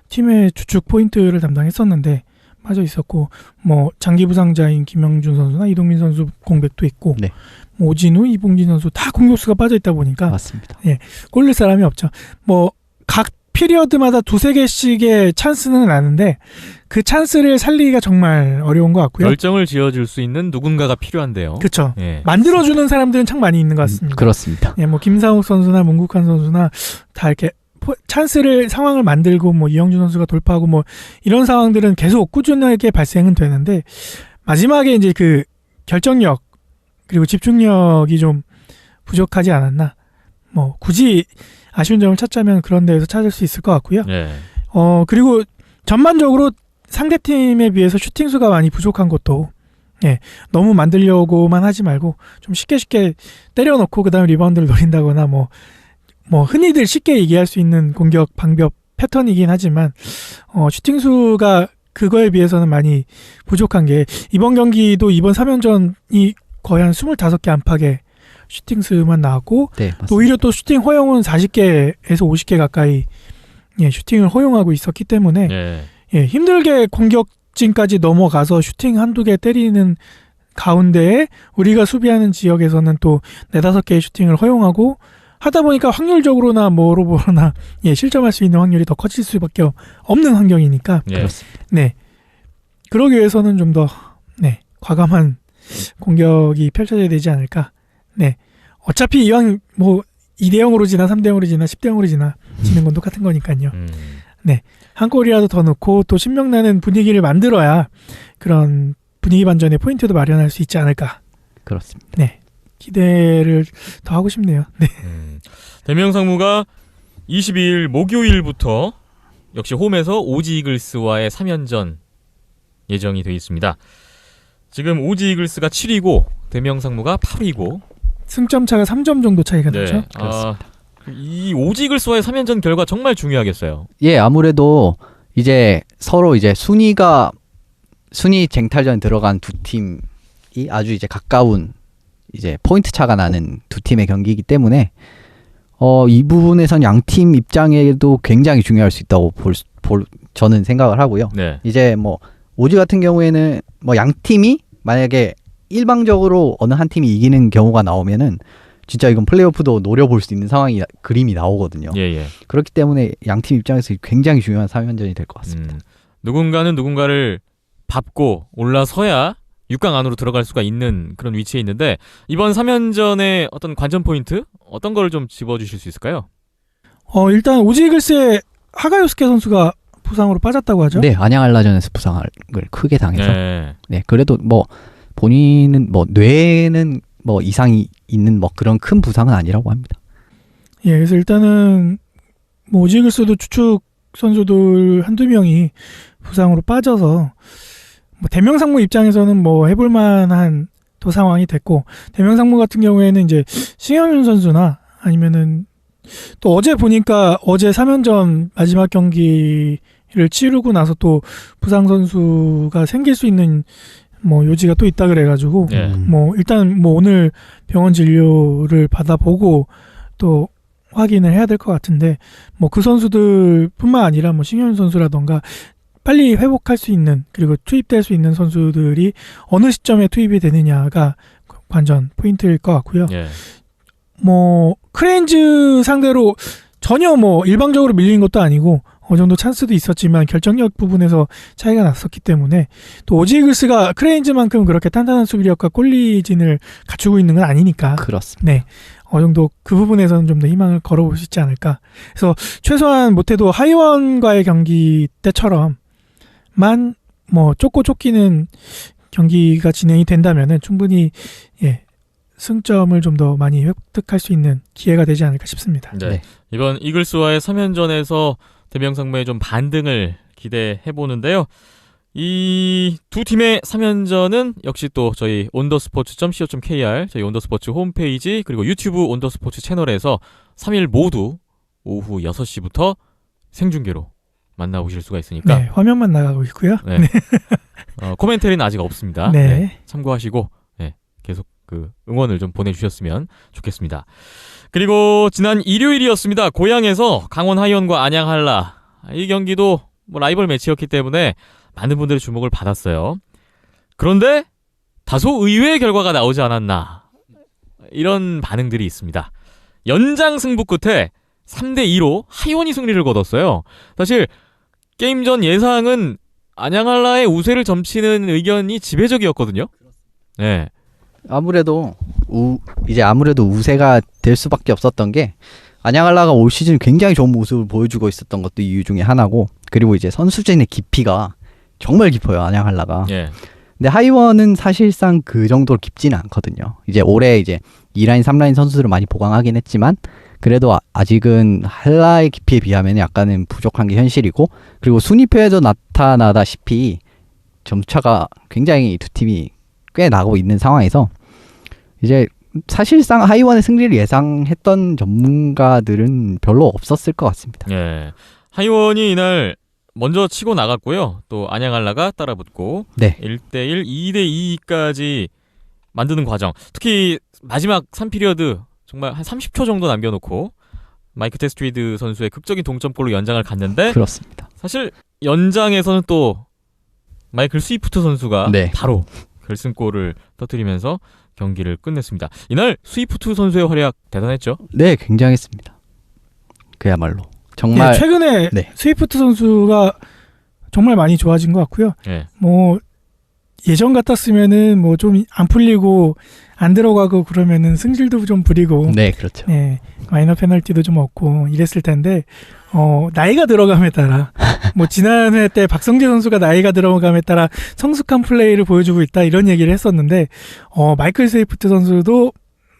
팀의 주축 포인트를 담당했었는데 빠져 있었고 뭐 장기 부상자인 김영준 선수나 이동민 선수 공백도 있고 네. 뭐 오진우, 이봉진 선수 다 공격수가 빠져 있다 보니까 맞습니다. 골 넣을 사람이 없죠. 뭐 각 피리어드마다 두세 개씩의 찬스는 나는데 그 찬스를 살리기가 정말 어려운 것 같고요. 결정을 지어줄 수 있는 누군가가 필요한데요. 그렇죠. 예. 만들어주는 사람들은 참 많이 있는 것 같습니다. 그렇습니다. 예, 뭐 김상욱 선수나 문국환 선수나 다 이렇게 찬스를 상황을 만들고 뭐 이영준 선수가 돌파하고 뭐 이런 상황들은 계속 꾸준하게 발생은 되는데 마지막에 이제 그 결정력 그리고 집중력이 좀 부족하지 않았나. 뭐 굳이 아쉬운 점을 찾자면 그런 데에서 찾을 수 있을 것 같고요. 예. 그리고 전반적으로 상대팀에 비해서 슈팅 수가 많이 부족한 것도 너무 만들려고만 하지 말고 좀 쉽게 때려놓고 그다음에 리바운드를 노린다거나 뭐 흔히들 쉽게 얘기할 수 있는 공격 방법 패턴이긴 하지만 슈팅 수가 그거에 비해서는 많이 부족한 게 이번 경기도 이번 3연전이 거의 한 25개 안팎의 슈팅 수만 나왔고 네, 맞습니다. 또 오히려 또 슈팅 허용은 40개에서 50개 가까이 슈팅을 허용하고 있었기 때문에 힘들게 공격진까지 넘어가서 슈팅 한두 개 때리는 가운데에 우리가 수비하는 지역에서는 또 4-5개의 슈팅을 허용하고 하다 보니까 확률적으로나 뭐로 보거나 실점할 수 있는 확률이 더 커질 수밖에 없는 환경이니까 그렇습니다. 네. 그러기 위해서는 좀 더 과감한 공격이 펼쳐져야 되지 않을까. 네. 어차피 이왕 뭐 2대0으로 지나 3대0으로 지나 10대0으로 지나 지는 건 똑같은 거니까요. 네. 한 골이라도 더 넣고 또 신명나는 분위기를 만들어야 그런 분위기 반전의 포인트도 마련할 수 있지 않을까. 그렇습니다. 네. 기대를 더 하고 싶네요. 네. 대명상무가 22일 목요일부터 역시 홈에서 오지 이글스와의 3연전 예정이 되어 있습니다. 지금 오지 이글스가 7위고 대명상무가 8위고 승점 차가 3점 정도 차이가 나죠. 이 오지 이글스와의 3연전 결과 정말 중요하겠어요. 예, 아무래도 이제 서로 이제 순위 쟁탈전 들어간 두 팀이 아주 이제 가까운 이제 포인트 차가 나는 두 팀의 경기이기 때문에 이 부분에선 양 팀 입장에도 굉장히 중요할 수 있다고 저는 생각을 하고요. 네. 이제 뭐 오지 같은 경우에는 뭐 양 팀이 만약에 일방적으로 어느 한 팀이 이기는 경우가 나오면은 진짜 이건 플레이오프도 노려볼 수 있는 그림이 나오거든요. 예. 그렇기 때문에 양 팀 입장에서 굉장히 중요한 3연전이 될 것 같습니다. 누군가는 누군가를 밟고 올라서야 6강 안으로 들어갈 수가 있는 그런 위치에 있는데 이번 3연전의 어떤 관전 포인트 어떤 거를 좀 집어주실 수 있을까요? 일단 오지 이글스의 하가요스케 선수가 부상으로 빠졌다고 하죠. 네, 안양알라전에서 부상을 크게 당해서 네. 그래도 뭐 본인은 뭐 뇌에는 뭐 이상이 있는 뭐 그런 큰 부상은 아니라고 합니다. 예, 그래서 일단은 뭐 오지 이글스도 추측 선수들 한두 명이 부상으로 빠져서 뭐 대명상무 입장에서는 뭐 해볼만한 또 상황이 됐고 대명상무 같은 경우에는 이제 신영윤 선수나 아니면은 또 어제 보니까 어제 3연전 마지막 경기를 치르고 나서 또 부상 선수가 생길 수 있는 뭐 요지가 또 있다 그래가지고 뭐 일단 뭐 오늘 병원 진료를 받아보고 또 확인을 해야 될 것 같은데 뭐 그 선수들뿐만 아니라 뭐 신영윤 선수라던가 빨리 회복할 수 있는 그리고 투입될 수 있는 선수들이 어느 시점에 투입이 되느냐가 관전 포인트일 것 같고요. 뭐 크레인즈 상대로 전혀 뭐 일방적으로 밀린 것도 아니고 어느 정도 찬스도 있었지만 결정력 부분에서 차이가 났었기 때문에 또 오지 이글스가 크레인즈만큼 그렇게 탄탄한 수비력과 골리진을 갖추고 있는 건 아니니까 그렇습니다. 네. 어느 정도 그 부분에서는 좀 더 희망을 걸어볼 수 있지 않을까. 그래서 최소한 못해도 하이원과의 경기 때처럼만 뭐 쫓기는 경기가 진행이 된다면은 충분히 승점을 좀 더 많이 획득할 수 있는 기회가 되지 않을까 싶습니다. 네. 이번 이글스와의 3연전에서 대명상무의 좀 반등을 기대해 보는데요. 이 두 팀의 3연전은 역시 또 저희 온더스포츠.co.kr 저희 온더스포츠 홈페이지 그리고 유튜브 온더스포츠 채널에서 3일 모두 오후 6시부터 생중계로 만나보실 수가 있으니까 네, 화면만 나가고 있고요. 네. 코멘터리는 아직 없습니다. 네. 참고하시고 계속 그 응원을 좀 보내주셨으면 좋겠습니다. 그리고 지난 일요일이었습니다. 고향에서 강원 하이원과 안양 한라 이 경기도 뭐 라이벌 매치였기 때문에 많은 분들의 주목을 받았어요. 그런데 다소 의외의 결과가 나오지 않았나 이런 반응들이 있습니다. 연장 승부 끝에 3대2로 하이원이 승리를 거뒀어요. 사실 게임 전 예상은 안양 한라의 우세를 점치는 의견이 지배적이었거든요. 네. 아무래도 우세가 될 수밖에 없었던 게 안양알라가 올 시즌 굉장히 좋은 모습을 보여주고 있었던 것도 이유 중에 하나고, 그리고 이제 선수진의 깊이가 정말 깊어요, 안양알라가. 예. 근데 하이원은 사실상 그 정도로 깊지는 않거든요. 이제 올해 이제 2라인, 3라인 선수들을 많이 보강하긴 했지만 그래도 아직은 한라의 깊이에 비하면 약간은 부족한 게 현실이고, 그리고 순위표에도 나타나다시피 점차가 굉장히 두 팀이 꽤 나고 있는 상황에서 이제 사실상 하이원의 승리를 예상했던 전문가들은 별로 없었을 것 같습니다. 예. 하이원이 이날 먼저 치고 나갔고요. 또 안양알라가 따라붙고 네. 1대1, 2대2까지 만드는 과정. 특히 마지막 3피리어드 정말 한 30초 정도 남겨놓고 마이크 테스트리드 선수의 극적인 동점골로 연장을 갔는데, 그렇습니다. 사실 연장에서는 또 마이클 스위프트 선수가 네. 바로 결승골을 터뜨리면서 경기를 끝냈습니다. 이날 스위프트 선수의 활약 대단했죠? 네, 굉장했습니다. 그야말로 정말 예, 최근에 네. 스위프트 선수가 정말 많이 좋아진 것 같고요. 예. 뭐 예전 같았으면은 뭐 좀 안 풀리고 안 들어가고 그러면은 승질도 좀 부리고 네, 그렇죠. 네, 마이너 페널티도 좀 얻고 이랬을 텐데 나이가 들어감에 따라 뭐 지난해 때 박성재 선수가 나이가 들어감에 따라 성숙한 플레이를 보여주고 있다 이런 얘기를 했었는데 마이클 스위프트 선수도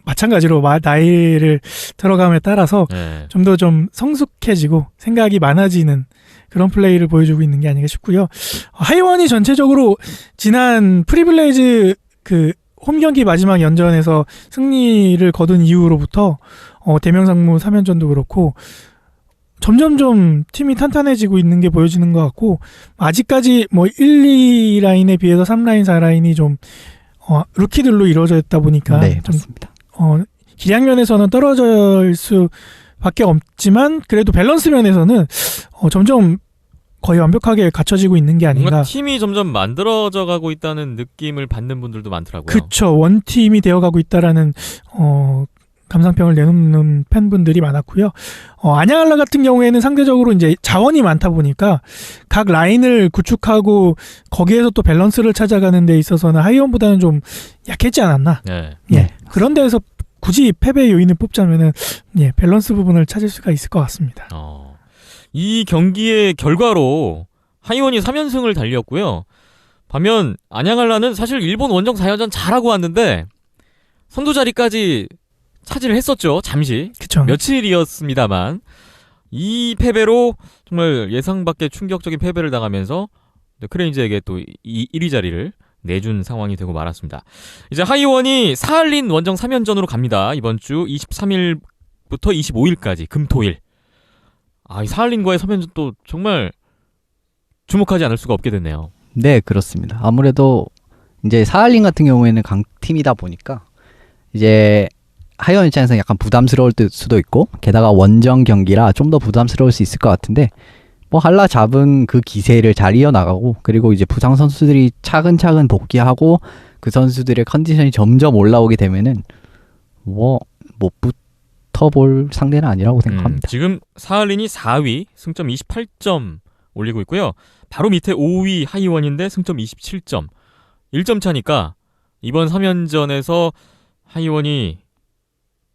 마찬가지로 나이를 들어감에 따라서 예. 좀 더 좀 성숙해지고 생각이 많아지는 그런 플레이를 보여주고 있는 게 아닌가 싶고요. 하이원이 전체적으로 지난 프리빌레이즈 그 홈경기 마지막 연전에서 승리를 거둔 이후로부터 대명상무 3연전도 그렇고 점점점 팀이 탄탄해지고 있는 게 보여지는 것 같고, 아직까지 뭐 1, 2라인에 비해서 3라인, 4라인이 좀 루키들로 이루어져 있다 보니까 네, 좀 맞습니다. 기량면에서는 떨어질 수밖에 없지만 그래도 밸런스 면에서는 점점 거의 완벽하게 갖춰지고 있는 게 뭔가 아닌가. 팀이 점점 만들어져 가고 있다는 느낌을 받는 분들도 많더라고요. 그쵸. 원팀이 되어가고 있다라는 감상평을 내놓는 팬분들이 많았고요. 안양알라 같은 경우에는 상대적으로 이제 자원이 많다 보니까 각 라인을 구축하고 거기에서 또 밸런스를 찾아가는 데 있어서는 하이원보다는 좀 약했지 않았나. 네. 예. 그런 데에서 굳이 패배 요인을 뽑자면은 밸런스 부분을 찾을 수가 있을 것 같습니다. 이 경기의 결과로 하이원이 3연승을 달렸고요. 반면 안양알라는 사실 일본 원정 4연전 잘하고 왔는데 선두 자리까지 차지를 했었죠. 잠시. 그쵸. 며칠이었습니다만 이 패배로 정말 예상 밖의 충격적인 패배를 당하면서 크레인즈에게 또 이 1위 자리를 내준 상황이 되고 말았습니다. 이제 하이원이 사할린 원정 3연전으로 갑니다. 이번 주 23일부터 25일까지 금토일. 이 사할린과의 3연전 또 정말 주목하지 않을 수가 없게 됐네요. 네, 그렇습니다. 아무래도 이제 사할린 같은 경우에는 강팀이다 보니까 이제 하이원 입장에서는 약간 부담스러울 수도 있고, 게다가 원정 경기라 좀 더 부담스러울 수 있을 것 같은데, 뭐 한라 잡은 그 기세를 잘 이어나가고, 그리고 이제 부상 선수들이 차근차근 복귀하고 그 선수들의 컨디션이 점점 올라오게 되면은 뭐 못 붙어볼 상대는 아니라고 생각합니다. 지금 사할린이 4위, 승점 28점 올리고 있고요. 바로 밑에 5위 하이원인데 승점 27점. 1점 차니까 이번 3연전에서 하이원이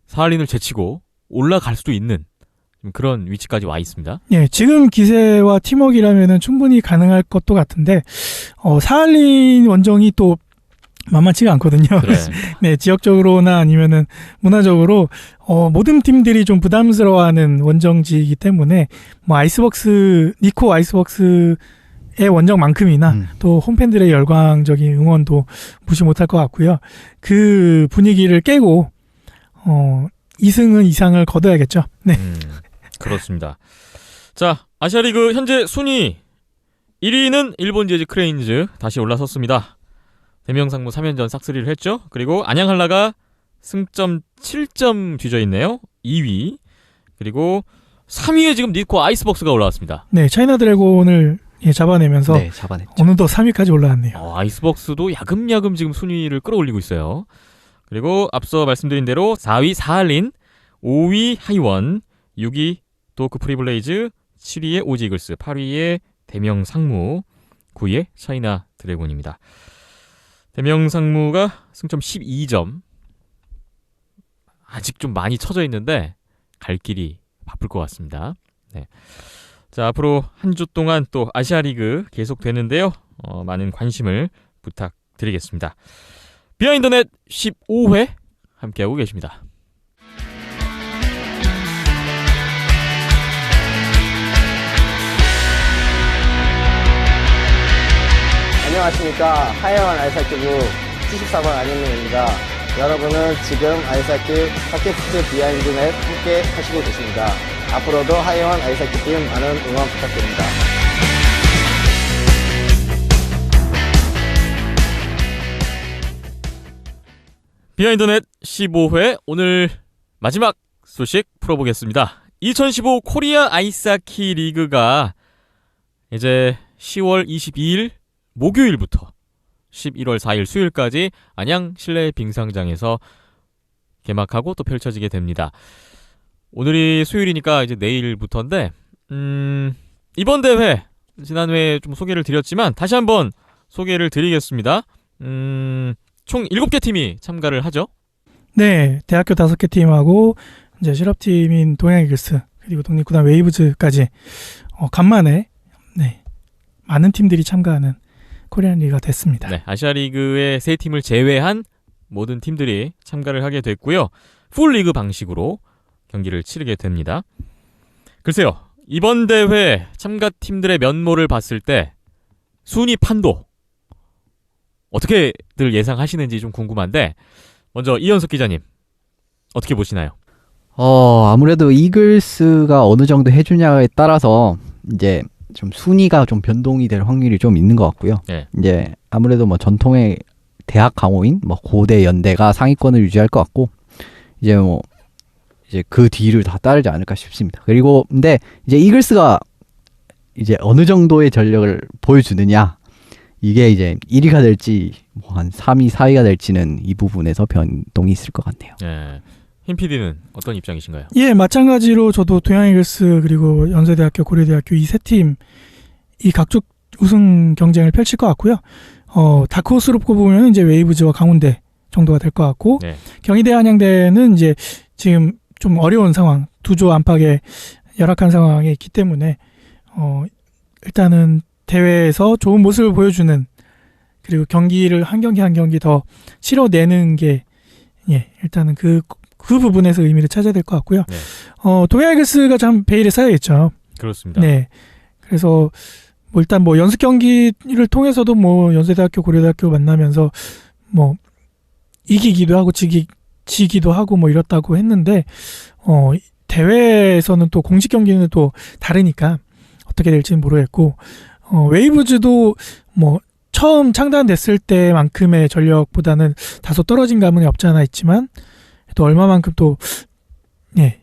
사할린을 제치고 올라갈 수도 있는 그런 위치까지 와 있습니다. 예, 지금 기세와 팀워크라면은 충분히 가능할 것도 같은데 사할린 원정이 또 만만치가 않거든요. 그래. 네, 지역적으로나 아니면은 문화적으로 모든 팀들이 좀 부담스러워하는 원정지이기 때문에 뭐 니코 아이스벅스의 원정만큼이나 또 홈팬들의 열광적인 응원도 무시 못할 것 같고요. 그 분위기를 깨고 2승은 이상을 거둬야겠죠. 네. 그렇습니다. 자, 아시아리그 현재 순위 1위는 일본 재즈 크레인즈 다시 올라섰습니다. 대명상무 3연전 싹쓸이를 했죠. 그리고 안양한라가 승점 7점 뒤져 있네요. 2위. 그리고 3위에 지금 니코 아이스벅스가 올라왔습니다. 네, 차이나 드래곤을 잡아내면서 네, 잡아냈죠. 어느덧 3위까지 올라왔네요. 아이스벅스도 야금야금 지금 순위를 끌어올리고 있어요. 그리고 앞서 말씀드린 대로 4위 사할린, 5위 하이원, 6위 도크 프리블레이즈, 7위에 오지이글스, 8위에 대명상무, 9위에 차이나 드래곤입니다. 대명상무가 승점 12점. 아직 좀 많이 쳐져 있는데 갈 길이 바쁠 것 같습니다. 네. 자, 앞으로 한 주 동안 또 아시아 리그 계속되는데요. 많은 관심을 부탁드리겠습니다. 비하인드넷 15회 함께하고 계십니다. 안녕하십니까. 하이원 아이스하키부 74번 안현민입니다. 여러분은 지금 아이스하키 팟캐스트 비하인드넷 함께 하시고 계십니다. 앞으로도 하이원 아이스하키팀 많은 응원 부탁드립니다. 비하인드넷 15회 오늘 마지막 소식 풀어보겠습니다. 2015 코리아 아이스하키 리그가 이제 10월 22일 목요일부터 11월 4일 수요일까지 안양 실내 빙상장에서 개막하고 또 펼쳐지게 됩니다. 오늘이 수요일이니까 이제 내일부터인데 이번 대회 지난 회에 좀 소개를 드렸지만 다시 한번 소개를 드리겠습니다. 총 7개 팀이 참가를 하죠. 네, 대학교 5개 팀하고 이제 실업팀인 동양이글스 그리고 독립구단 웨이브즈까지 간만에 네, 많은 팀들이 참가하는 코리안 리그가 됐습니다. 네, 아시아 리그의 3팀을 제외한 모든 팀들이 참가를 하게 됐고요. 풀 리그 방식으로 경기를 치르게 됩니다. 글쎄요, 이번 대회 참가팀들의 면모를 봤을 때 순위 판도 어떻게들 예상하시는지 좀 궁금한데 먼저 이현석 기자님 어떻게 보시나요? 아무래도 이글스가 어느 정도 해주냐에 따라서 이제 좀 순위가 좀 변동이 될 확률이 좀 있는 것 같고요. 네. 이제 아무래도 뭐 전통의 대학 강호인 뭐 고대 연대가 상위권을 유지할 것 같고 이제 뭐 이제 그 뒤를 다 따르지 않을까 싶습니다. 그리고 근데 이제 이글스가 이제 어느 정도의 전력을 보여주느냐 이게 이제 1위가 될지 뭐 한 3위, 4위가 될지는 이 부분에서 변동이 있을 것 같네요. 네. 흰 PD는 어떤 입장이신가요? 예, 마찬가지로 저도 동양이글스 그리고 연세대학교, 고려대학교 이 세 팀이 각종 우승 경쟁을 펼칠 것 같고요. 다크호스로 꼽으면 이제 웨이브즈와 강원대 정도가 될 것 같고 네. 경희대 한양대는 이제 지금 좀 어려운 상황, 두조 안팎의 열악한 상황에 있기 때문에 일단은 대회에서 좋은 모습을 보여주는 그리고 경기를 한 경기 한 경기 더 치러내는 게 예, 일단은 그 부분에서 의미를 찾아야 될 것 같고요. 네. 동양이글스가 참 베일에 쌓여있죠. 그렇습니다. 네. 그래서 뭐 일단 뭐 연습 경기를 통해서도 뭐 연세대학교, 고려대학교 만나면서 뭐 이기기도 하고 지기도 하고 뭐 이렇다고 했는데 대회에서는 또 공식 경기는 또 다르니까 어떻게 될지는 모르겠고 웨이브즈도 뭐 처음 창단됐을 때만큼의 전력보다는 다소 떨어진 감은 없지 않아 있지만 또 얼마만큼 또 예,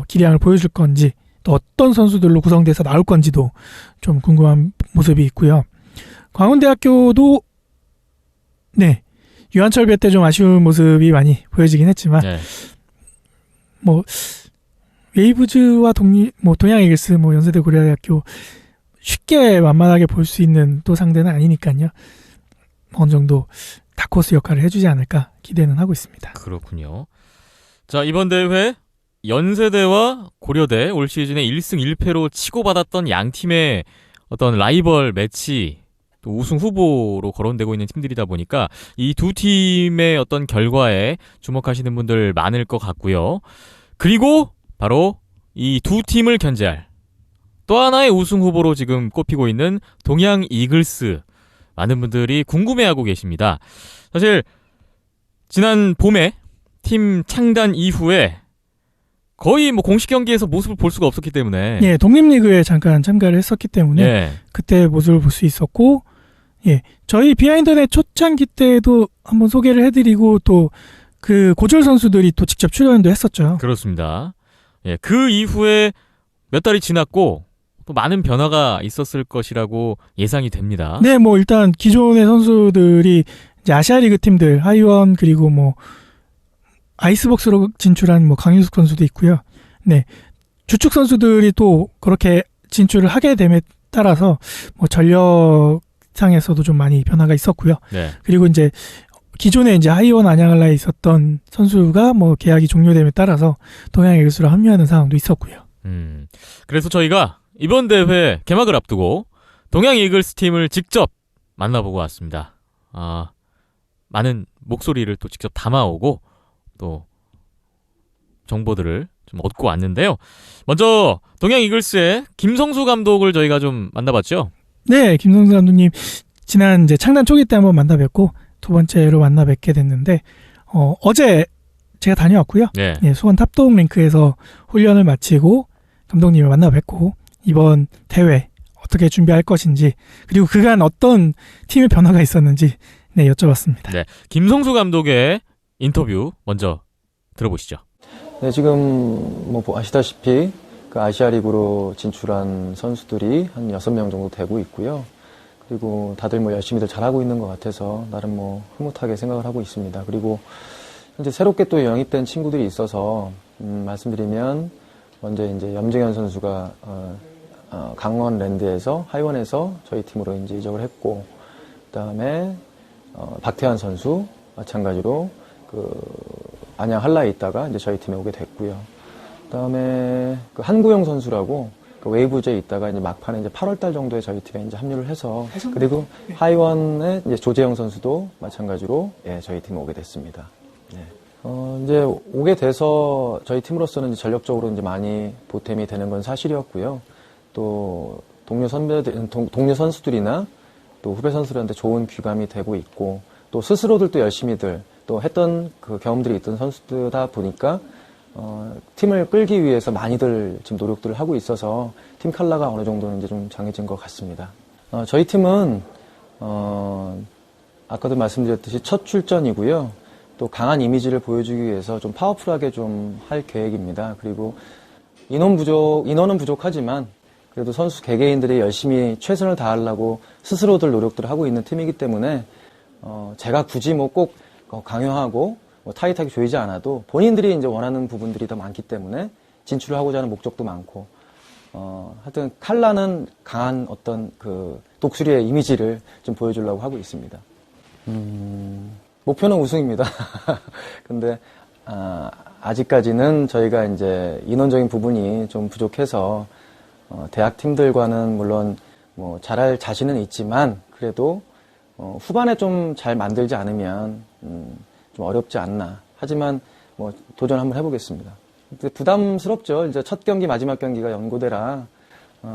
기량을 보여줄 건지 또 어떤 선수들로 구성돼서 나올 건지도 좀 궁금한 모습이 있고요. 광운대학교도 네, 유한철배 때 좀 아쉬운 모습이 많이 보여지긴 했지만 네. 뭐 웨이브즈와 동양이글스, 뭐 연세대 고려대학교 쉽게 만만하게 볼 수 있는 또 상대는 아니니까요. 어느 정도 다크호스 역할을 해주지 않을까 기대는 하고 있습니다. 그렇군요. 자, 이번 대회 연세대와 고려대 올 시즌에 1승 1패로 치고받았던 양 팀의 어떤 라이벌 매치 또 우승 후보로 거론되고 있는 팀들이다 보니까 이 두 팀의 어떤 결과에 주목하시는 분들 많을 것 같고요. 그리고 바로 이 두 팀을 견제할 또 하나의 우승 후보로 지금 꼽히고 있는 동양 이글스 많은 분들이 궁금해하고 계십니다. 사실 지난 봄에 팀 창단 이후에 거의 뭐 공식 경기에서 모습을 볼 수가 없었기 때문에 예, 독립리그에 잠깐 참가를 했었기 때문에 예, 그때 모습을 볼 수 있었고 예, 저희 비하인드넷 초창기 때도 한번 소개를 해드리고 또 그 고졸 선수들이 또 직접 출연도 했었죠. 그렇습니다. 예, 그 이후에 몇 달이 지났고 또 많은 변화가 있었을 것이라고 예상이 됩니다. 네, 뭐 일단 기존의 선수들이 이제 아시아리그 팀들 하이원 그리고 뭐 아이스박스로 진출한 뭐 강윤숙 선수도 있고요. 네, 주축 선수들이 또 그렇게 진출을 하게 됨에 따라서 뭐 전력상에서도 좀 많이 변화가 있었고요. 네. 그리고 이제 기존에 이제 하이원 안양알라에 있었던 선수가 뭐 계약이 종료됨에 따라서 동양 이글스로 합류하는 상황도 있었고요. 그래서 저희가 이번 대회 개막을 앞두고 동양 이글스 팀을 직접 만나보고 왔습니다. 많은 목소리를 또 직접 담아오고 또 정보들을 좀 얻고 왔는데요. 먼저 동양 이글스의 김성수 감독을 저희가 좀 만나봤죠. 네, 김성수 감독님 지난 이제 창단 초기 때 한번 만나 뵙고 두 번째로 만나 뵙게 됐는데 어제 제가 다녀왔고요. 네. 예, 수원 탑동 링크에서 훈련을 마치고 감독님을 만나 뵙고 이번 대회 어떻게 준비할 것인지 그리고 그간 어떤 팀의 변화가 있었는지 네, 여쭤봤습니다. 네, 김성수 감독의 인터뷰 먼저 들어보시죠. 네, 지금 뭐 아시다시피 그 아시아 리그로 진출한 선수들이 한 6명 정도 되고 있고요. 그리고 다들 뭐 열심히들 잘하고 있는 것 같아서 나름 뭐 흐뭇하게 생각을 하고 있습니다. 그리고 현재 새롭게 또 영입된 친구들이 있어서 말씀드리면 먼저 이제 염정현 선수가 강원랜드에서 하이원에서 저희 팀으로 이제 이적을 했고, 그다음에 박태환 선수 마찬가지로 그 안양 한라에 있다가 이제 저희 팀에 오게 됐고요. 그다음에 그 한구영 선수라고 그 웨이브즈에 있다가 이제 막판에 이제 8월달 정도에 저희 팀에 이제 합류를 해서, 그리고 하이원의 이제 조재영 선수도 마찬가지로 예, 저희 팀에 오게 됐습니다. 네. 이제 오게 돼서 저희 팀으로서는 이제 전력적으로 이제 많이 보탬이 되는 건 사실이었고요. 또 동료 선수들이나 또 후배 선수들한테 좋은 귀감이 되고 있고, 또 스스로들도 열심히들 또 했던 그 경험들이 있던 선수들다 보니까 팀을 끌기 위해서 많이들 지금 노력들을 하고 있어서 팀 컬러가 어느 정도는 이제 좀 정해진 것 같습니다. 저희 팀은 아까도 말씀드렸듯이 첫 출전이고요. 또 강한 이미지를 보여주기 위해서 좀 파워풀하게 좀 할 계획입니다. 그리고 인원은 부족하지만 그래도 선수 개개인들이 열심히 최선을 다하려고 스스로들 노력들을 하고 있는 팀이기 때문에 제가 굳이 뭐 꼭 강요하고 뭐 타이트하게 조이지 않아도 본인들이 이제 원하는 부분들이 더 많기 때문에 진출을 하고자 하는 목적도 많고, 하여튼 칼라는 강한 어떤 그 독수리의 이미지를 좀 보여주려고 하고 있습니다. 목표는 우승입니다. 근데 아직까지는 저희가 이제 인원적인 부분이 좀 부족해서 대학 팀들과는 물론 뭐 잘할 자신은 있지만 그래도 후반에 좀 잘 만들지 않으면 좀 어렵지 않나. 하지만 뭐 도전 한번 해보겠습니다. 부담스럽죠. 이제 첫 경기 마지막 경기가 연고대라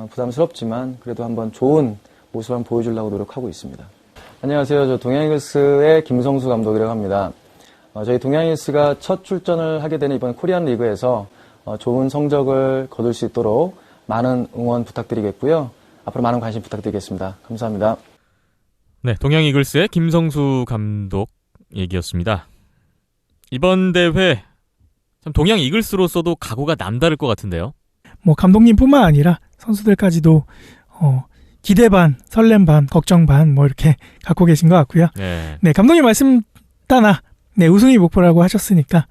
부담스럽지만 그래도 한번 좋은 모습 한번 보여주려고 노력하고 있습니다. 안녕하세요. 저 동양이글스의 김성수 감독이라고 합니다. 저희 동양이글스가 첫 출전을 하게 되는 이번 코리안 리그에서 좋은 성적을 거둘 수 있도록 많은 응원 부탁드리겠고요. 앞으로 많은 관심 부탁드리겠습니다. 감사합니다. 네, 동양 이글스의 김성수 감독 얘기였습니다. 이번 대회 참 동양 이글스로서도 각오가 남다를 것 같은데요. 뭐 감독님뿐만 아니라 선수들까지도 기대 반, 설렘 반, 걱정 반 뭐 이렇게 갖고 계신 것 같고요. 네. 네, 감독님 말씀 따나 네, 우승이 목표라고 하셨으니까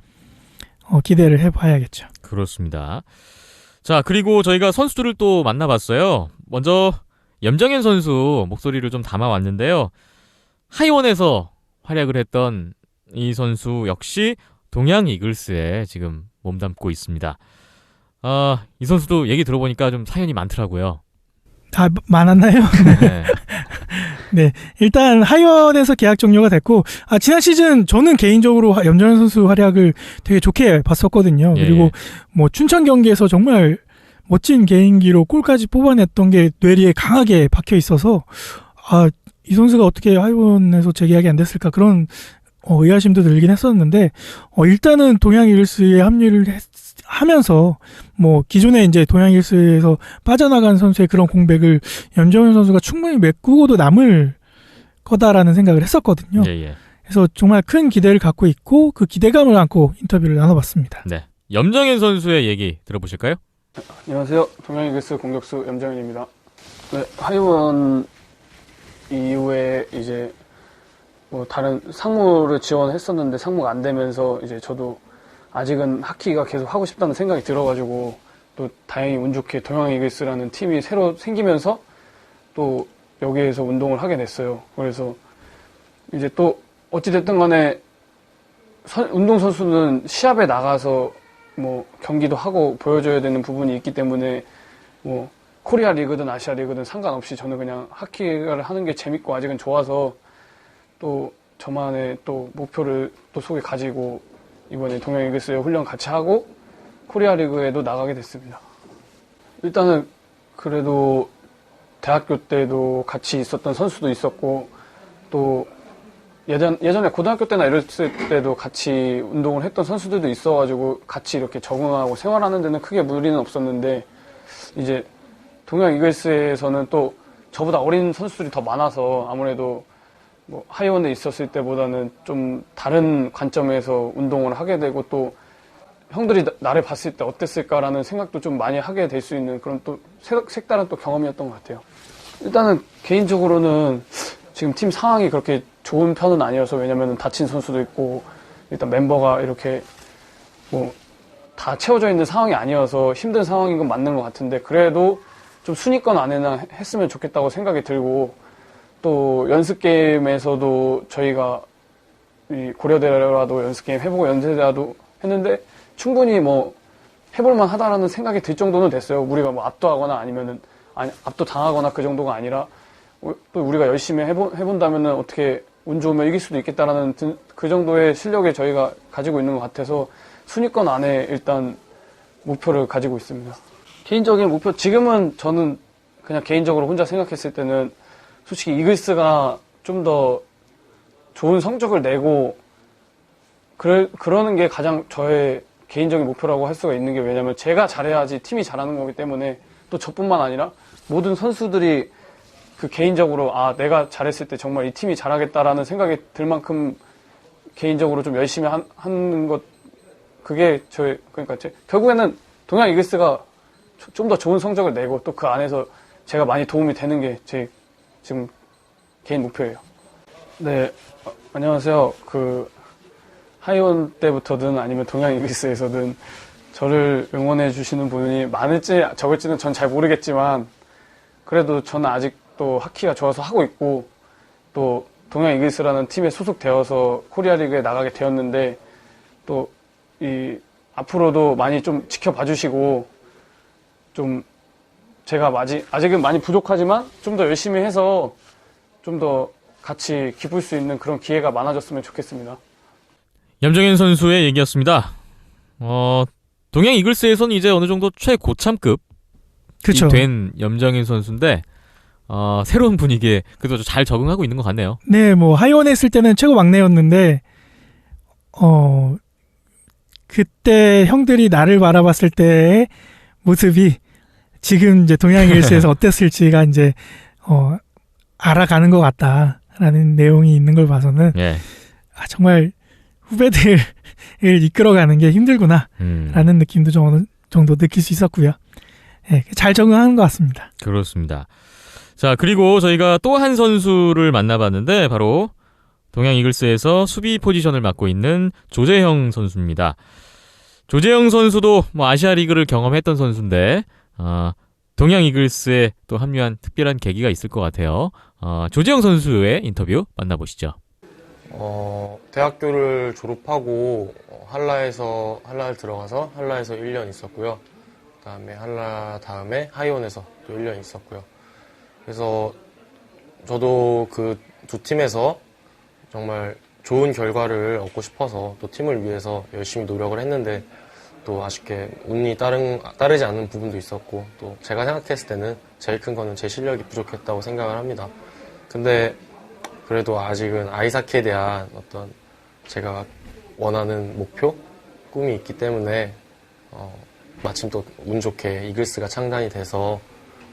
기대를 해봐야겠죠. 그렇습니다. 자, 그리고 저희가 선수들을 또 만나봤어요. 먼저 염정현 선수 목소리를 좀 담아왔는데요. 하이원에서 활약을 했던 이 선수 역시 동양 이글스에 지금 몸담고 있습니다. 이 선수도 얘기 들어보니까 좀 사연이 많더라고요. 다 많았나요? 네. 네, 일단 하이원에서 계약 종료가 됐고, 지난 시즌 저는 개인적으로 염정현 선수 활약을 되게 좋게 봤었거든요. 예. 그리고 뭐 춘천 경기에서 정말 멋진 개인기로 골까지 뽑아냈던 게 뇌리에 강하게 박혀 있어서 이 선수가 어떻게 하이원에서 재계약이 안 됐을까 그런 의아심도 들긴 했었는데, 일단은 동양 이글스에 합류를 하면서 뭐 기존에 이제 동양 이글스에서 빠져나간 선수의 그런 공백을 염정현 선수가 충분히 메꾸고도 남을 거다라는 생각을 했었거든요. 예. 그래서 정말 큰 기대를 갖고 있고 그 기대감을 안고 인터뷰를 나눠봤습니다. 네. 염정현 선수의 얘기 들어보실까요? 안녕하세요. 동양 이글스 공격수 염정현입니다. 네, 하이원 이후에 이제 뭐 다른 상무를 지원했었는데 상무가 안 되면서 이제 저도 아직은 하키가 계속 하고 싶다는 생각이 들어가지고 또 다행히 운 좋게 동양 이글스라는 팀이 새로 생기면서 또 여기에서 운동을 하게 됐어요. 그래서 이제 또 어찌됐든 간에 운동선수는 시합에 나가서 뭐 경기도 하고 보여줘야 되는 부분이 있기 때문에 뭐 코리아 리그든 아시아 리그든 상관없이 저는 그냥 하키를 하는 게 재밌고 아직은 좋아서 또 저만의 또 목표를 또 속에 가지고 이번에 동양 이글스에 훈련 같이 하고 코리아 리그에도 나가게 됐습니다. 일단은 그래도 대학교 때도 같이 있었던 선수도 있었고 또 예전에 고등학교 때나 이랬을 때도 같이 운동을 했던 선수들도 있어가지고 같이 이렇게 적응하고 생활하는 데는 크게 무리는 없었는데 이제 동양 이글스에서는 또 저보다 어린 선수들이 더 많아서 아무래도 뭐 하이원에 있었을 때보다는 좀 다른 관점에서 운동을 하게 되고 또 형들이 나를 봤을 때 어땠을까라는 생각도 좀 많이 하게 될 수 있는 그런 또 색다른 또 경험이었던 것 같아요. 일단은 개인적으로는 지금 팀 상황이 그렇게 좋은 편은 아니어서 왜냐면 다친 선수도 있고 일단 멤버가 이렇게 뭐 다 채워져 있는 상황이 아니어서 힘든 상황인 건 맞는 것 같은데 그래도 좀 순위권 안에나 했으면 좋겠다고 생각이 들고 또 연습 게임에서도 저희가 이 고려대라도 연습 게임 해보고 연세대라도 했는데 충분히 뭐 해볼만 하다라는 생각이 들 정도는 됐어요. 우리가 뭐 압도하거나 아니면은 압도 당하거나 그 정도가 아니라 또 우리가 열심히 해본다면은 어떻게 운 좋으면 이길 수도 있겠다라는 그 정도의 실력을 저희가 가지고 있는 것 같아서 순위권 안에 일단 목표를 가지고 있습니다. 개인적인 목표 지금은 저는 그냥 개인적으로 혼자 생각했을 때는 솔직히 이글스가 좀 더 좋은 성적을 내고 그러는 게 가장 저의 개인적인 목표라고 할 수가 있는 게 왜냐면 제가 잘해야지 팀이 잘하는 거기 때문에 또 저뿐만 아니라 모든 선수들이 그 개인적으로 내가 잘했을 때 정말 이 팀이 잘하겠다라는 생각이 들 만큼 개인적으로 좀 열심히 하는 것 그게 그러니까 결국에는 동양 이글스가 좀 더 좋은 성적을 내고 또 그 안에서 제가 많이 도움이 되는 게 제 지금 개인 목표예요. 네, 안녕하세요. 하이원 때부터든 아니면 동양 이글스에서든 저를 응원해 주시는 분이 많을지 적을지는 전 잘 모르겠지만 그래도 저는 아직도 하키가 좋아서 하고 있고 또 동양 이글스라는 팀에 소속되어서 코리아 리그에 나가게 되었는데 또 앞으로도 많이 좀 지켜봐 주시고 좀 제가 아직은 많이 부족하지만 좀 더 열심히 해서 좀 더 같이 기쁠 수 있는 그런 기회가 많아졌으면 좋겠습니다. 염정현 선수의 얘기였습니다. 동양 이글스에서는 이제 어느 정도 최고참급이 그쵸. 된 염정현 선수인데 새로운 분위기에 그래도 잘 적응하고 있는 것 같네요. 네, 뭐 하이원에 있을 때는 최고 막내였는데 그때 형들이 나를 바라봤을 때의 모습이 지금 이제 동양 이글스에서 어땠을지가 이제 알아가는 것 같다라는 내용이 있는 걸 봐서는 예. 정말 후배들을 이끌어가는 게 힘들구나라는 느낌도 좀 어느 정도 느낄 수 있었고요. 네, 잘 적응하는 것 같습니다. 그렇습니다. 자, 그리고 저희가 또 한 선수를 만나봤는데 바로 동양 이글스에서 수비 포지션을 맡고 있는 조재형 선수입니다. 조재형 선수도 뭐 아시아 리그를 경험했던 선수인데 동양 이글스에 또 합류한 특별한 계기가 있을 것 같아요. 조재형 선수의 인터뷰 만나보시죠. 대학교를 졸업하고 한라를 들어가서 한라에서 1년 있었고요. 그다음에 한라 다음에 하이원에서 또 1년 있었고요. 그래서 저도 그 두 팀에서 정말 좋은 결과를 얻고 싶어서 또 팀을 위해서 열심히 노력을 했는데 또 아쉽게 운이 따르지 않는 부분도 있었고 또 제가 생각했을 때는 제일 큰 거는 제 실력이 부족했다고 생각을 합니다. 근데 그래도 아직은 아이스하키에 대한 어떤 제가 원하는 목표, 꿈이 있기 때문에 마침 또 운 좋게 이글스가 창단이 돼서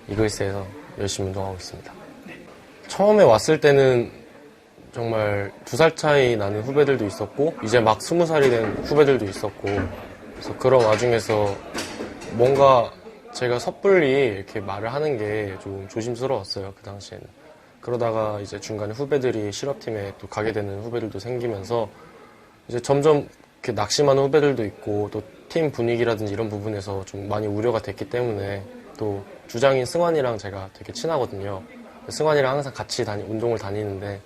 이글스에서 열심히 운동하고 있습니다. 처음에 왔을 때는 정말 2살 차이 나는 후배들도 있었고 이제 막 20살이 된 후배들도 있었고 그래서 그런 와중에서 뭔가 제가 섣불리 이렇게 말을 하는 게 좀 조심스러웠어요. 그 당시에는. 그러다가 이제 중간에 후배들이 실업팀에 또 가게 되는 후배들도 생기면서 이제 점점 이렇게 낙심하는 후배들도 있고 또 팀 분위기라든지 이런 부분에서 좀 많이 우려가 됐기 때문에 또 주장인 승환이랑 제가 되게 친하거든요. 승환이랑 항상 같이 운동을 다니는데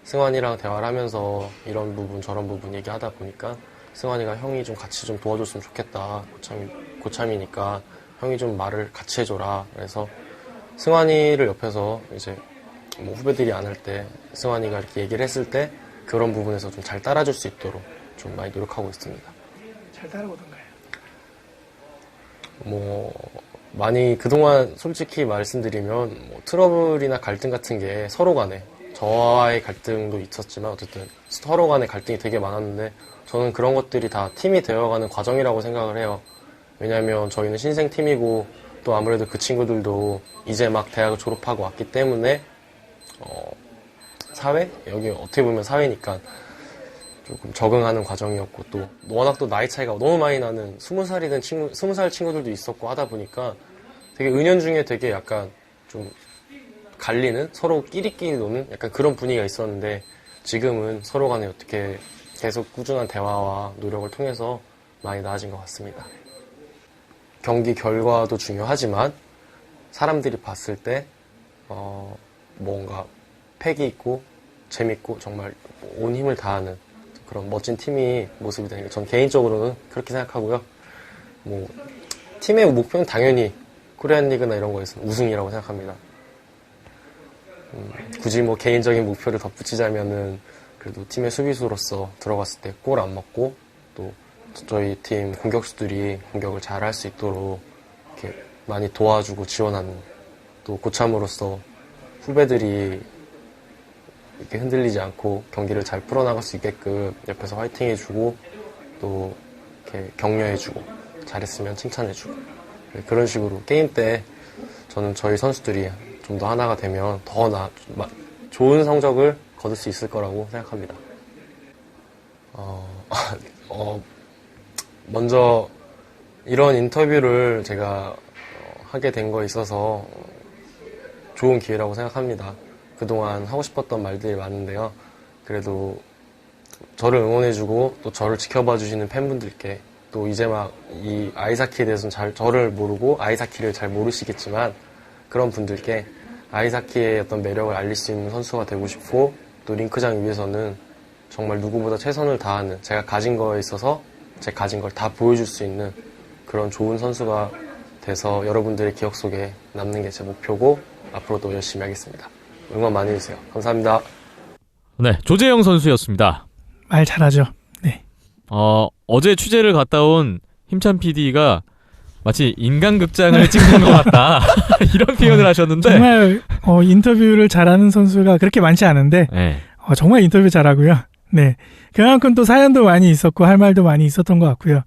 승환이랑 대화를 하면서 이런 부분 저런 부분 얘기하다 보니까 승환이가 형이 좀 같이 좀 도와줬으면 좋겠다. 고참이니까 형이 좀 말을 같이 해줘라. 그래서 승환이를 옆에서 이제 뭐 후배들이 안 할 때 승환이가 이렇게 얘기를 했을 때 그런 부분에서 좀 잘 따라줄 수 있도록 좀 많이 노력하고 있습니다. 잘 따라오던가요? 뭐 많이 그동안 솔직히 말씀드리면 뭐 트러블이나 갈등 같은 게 서로 간에 저와의 갈등도 있었지만 어쨌든 서로 간에 갈등이 되게 많았는데 저는 그런 것들이 다 팀이 되어가는 과정이라고 생각을 해요. 왜냐하면 저희는 신생팀이고 또 아무래도 그 친구들도 이제 막 대학을 졸업하고 왔기 때문에 사회? 여기 어떻게 보면 사회니까 조금 적응하는 과정이었고 또 워낙 또 나이 차이가 너무 많이 나는 20살이든 20살 친구들도 있었고 하다 보니까 되게 은연중에 되게 약간 좀 갈리는 서로 끼리끼리 노는 약간 그런 분위기가 있었는데 지금은 서로 간에 어떻게 계속 꾸준한 대화와 노력을 통해서 많이 나아진 것 같습니다. 경기 결과도 중요하지만 사람들이 봤을 때 뭔가 패기 있고 재밌고 정말 온 힘을 다하는 그런 멋진 팀이 모습이 되는 게 전 개인적으로는 그렇게 생각하고요. 뭐 팀의 목표는 당연히 코리안 리그나 이런 거에서 우승이라고 생각합니다. 굳이 뭐 개인적인 목표를 덧붙이자면은 그래도 팀의 수비수로서 들어갔을 때 골 안 먹고 또 저희 팀 공격수들이 공격을 잘 할 수 있도록 이렇게 많이 도와주고 지원하는 또 고참으로서 후배들이 이렇게 흔들리지 않고 경기를 잘 풀어나갈 수 있게끔 옆에서 화이팅 해주고 또 이렇게 격려해주고 잘했으면 칭찬해주고 그런 식으로 게임 때 저는 저희 선수들이 좀 더 하나가 되면 더 좋은 성적을 거둘 수 있을 거라고 생각합니다. 먼저 이런 인터뷰를 제가 하게 된 거에 있어서 좋은 기회라고 생각합니다. 그동안 하고 싶었던 말들이 많은데요. 그래도 저를 응원해주고 또 저를 지켜봐 주시는 팬분들께 또 이제 막 이 아이스하키에 대해서는 저를 모르고 아이스하키를 잘 모르시겠지만 그런 분들께 아이스하키의 어떤 매력을 알릴 수 있는 선수가 되고 싶고 또 링크장 위에서는 정말 누구보다 최선을 다하는 제가 가진 거에 있어서 제 가진 걸 다 보여줄 수 있는 그런 좋은 선수가 돼서 여러분들의 기억 속에 남는 게 제 목표고 앞으로도 열심히 하겠습니다. 응원 많이 해주세요. 감사합니다. 네, 조재영 선수였습니다. 말 잘하죠. 네. 어제 취재를 갔다 온 힘찬 PD가 마치 인간극장을 찍는 것 같다 이런 표현을 하셨는데 정말 인터뷰를 잘하는 선수가 그렇게 많지 않은데 네. 정말 인터뷰 잘하고요. 네, 그만큼 또 사연도 많이 있었고 할 말도 많이 있었던 것 같고요.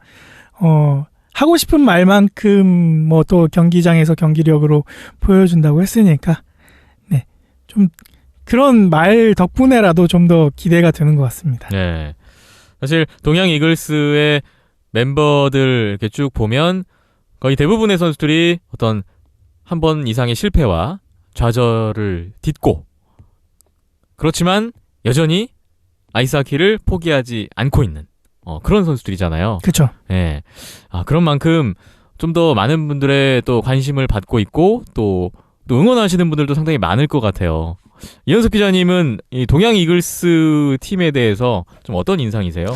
하고 싶은 말만큼 뭐 또 경기장에서 경기력으로 보여준다고 했으니까 네, 좀 그런 말 덕분에라도 좀 더 기대가 되는 것 같습니다. 네. 사실 동양 이글스의 멤버들 이렇게 쭉 보면 거의 대부분의 선수들이 어떤 한 번 이상의 실패와 좌절을 딛고 그렇지만 여전히 아이스하키를 포기하지 않고 있는 그런 선수들이잖아요. 그렇죠. 예. 그런 만큼 좀 더 많은 분들의 또 관심을 받고 있고 또 응원하시는 분들도 상당히 많을 것 같아요. 이현석 기자님은 이 동양 이글스 팀에 대해서 좀 어떤 인상이세요?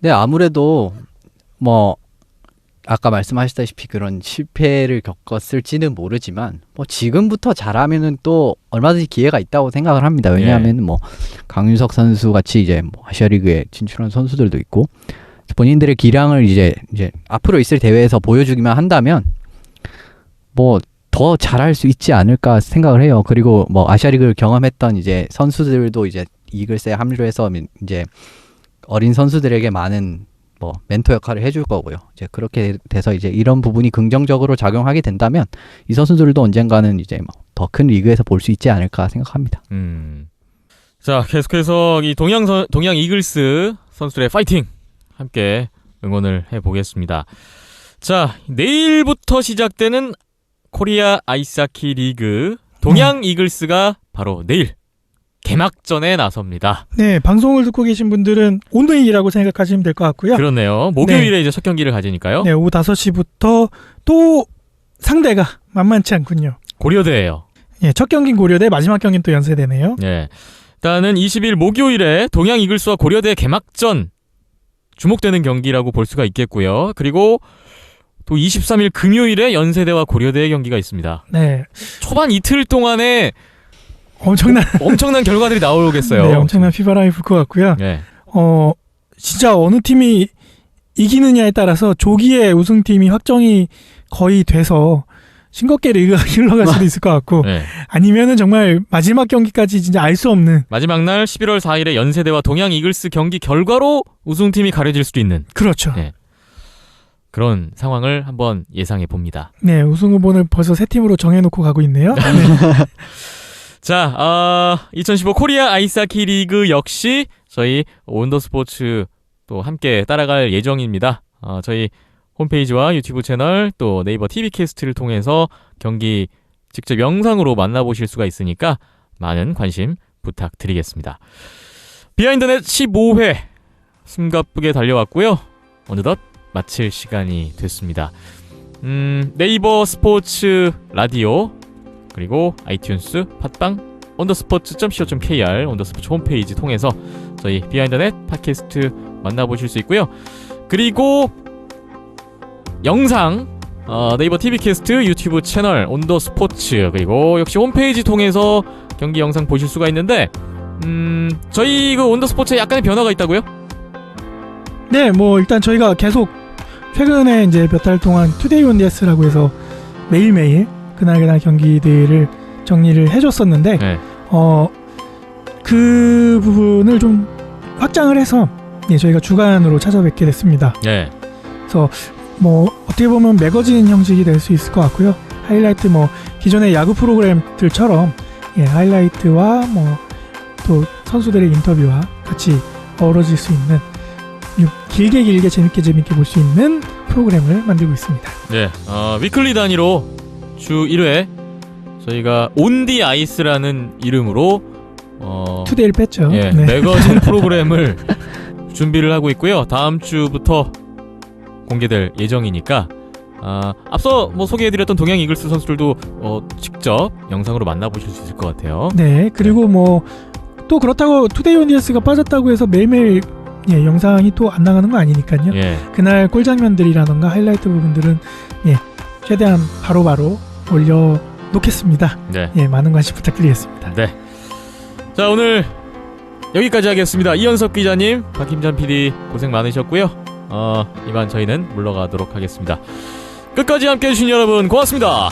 네, 아무래도 뭐 아까 말씀하셨다시피 그런 실패를 겪었을지는 모르지만 뭐 지금부터 잘하면은 또 얼마든지 기회가 있다고 생각을 합니다. 왜냐하면 뭐 강윤석 선수 같이 이제 뭐 아시아리그에 진출한 선수들도 있고 본인들의 기량을 이제 앞으로 있을 대회에서 보여주기만 한다면 뭐 더 잘할 수 있지 않을까 생각을 해요. 그리고 뭐 아시아리그를 경험했던 이제 선수들도 이제 이글스에 합류를 해서 이제 어린 선수들에게 많은 뭐 멘토 역할을 해줄 거고요. 이제 그렇게 돼서 이제 이런 부분이 긍정적으로 작용하게 된다면 이 선수들도 언젠가는 이제 뭐 더 큰 리그에서 볼 수 있지 않을까 생각합니다. 자, 계속해서 이 동양 이글스 선수들의 파이팅 함께 응원을 해보겠습니다. 자, 내일부터 시작되는 코리아 아이스하키 리그 동양 이글스가 바로 내일 개막전에 나섭니다. 네, 방송을 듣고 계신 분들은 오늘이라고 생각하시면 될 것 같고요. 그렇네요. 목요일에 이제 첫 경기를 가지니까요. 네, 오후 5시부터 또 상대가 만만치 않군요. 고려대예요. 예, 첫 경기는 고려대, 마지막 경기는 또 연세대네요. 네. 일단은 20일 목요일에 동양 이글스와 고려대 개막전 주목되는 경기라고 볼 수가 있겠고요. 그리고 또 23일 금요일에 연세대와 고려대의 경기가 있습니다. 네, 초반 이틀 동안에 엄청난 결과들이 나오겠어요. 네, 엄청난 피바람이 불 것 같고요. 네. 진짜 어느 팀이 이기느냐에 따라서 조기에 우승팀이 확정이 거의 돼서 싱겁게 리그가 흘러갈 수도 있을 것 같고 네. 아니면은 정말 마지막 경기까지 진짜 알 수 없는 마지막 날 11월 4일에 연세대와 동양 이글스 경기 결과로 우승팀이 가려질 수도 있는 그렇죠. 네. 그런 상황을 한번 예상해 봅니다. 네, 우승 후보는 벌써 세 팀으로 정해놓고 가고 있네요. 네. 자, 2015 코리아 아이스하키 리그 역시 저희 온더스포츠 또 함께 따라갈 예정입니다. 저희 홈페이지와 유튜브 채널 또 네이버 TV캐스트를 통해서 경기 직접 영상으로 만나보실 수가 있으니까 많은 관심 부탁드리겠습니다. 비하인드넷 15회 숨가쁘게 달려왔고요. 어느덧 마칠 시간이 됐습니다. 네이버 스포츠 라디오 그리고 아이튠스, 팟빵, 온더스포츠.co.kr 온더스포츠 홈페이지 통해서 저희 비하인드넷 팟캐스트 만나보실 수 있고요. 그리고 영상 네이버 TV캐스트 유튜브 채널 온더스포츠 그리고 역시 홈페이지 통해서 경기 영상 보실 수가 있는데 저희 그 온더스포츠에 약간의 변화가 있다고요? 네, 뭐 일단 저희가 계속 최근에 이제 몇 달 동안 투데이 온디에스라고 해서 매일매일 그날 경기들을 정리를 해줬었는데 네. 그 부분을 좀 확장을 해서 저희가 주간으로 찾아뵙게 됐습니다. 네. 그래서 뭐 어떻게 보면 매거진 형식이 될 수 있을 것 같고요. 하이라이트 뭐 기존의 야구 프로그램들처럼 하이라이트와 뭐 또 선수들의 인터뷰와 같이 어우러질 수 있는 길게 재밌게 볼 수 있는 프로그램을 만들고 있습니다. 네. 위클리 단위로 주 1회 저희가 온디 아이스라는 이름으로 투데이를 뺐죠. 네. 매거진 프로그램을 준비를 하고 있고요. 다음 주부터 공개될 예정이니까 앞서 뭐 소개해드렸던 동양 이글스 선수들도 직접 영상으로 만나보실 수 있을 것 같아요. 네, 그리고 뭐 또 그렇다고 투데이 온디에스가 빠졌다고 해서 매일매일 영상이 또 안 나가는 거 아니니까요. 예. 그날 꿀 장면들이라던가 하이라이트 부분들은 최대한 바로바로 올려놓겠습니다. 네. 많은 관심 부탁드리겠습니다. 네. 자, 오늘 여기까지 하겠습니다. 이현석 기자님, 박힘찬 PD 고생 많으셨고요. 이만 저희는 물러가도록 하겠습니다. 끝까지 함께해 주신 여러분 고맙습니다.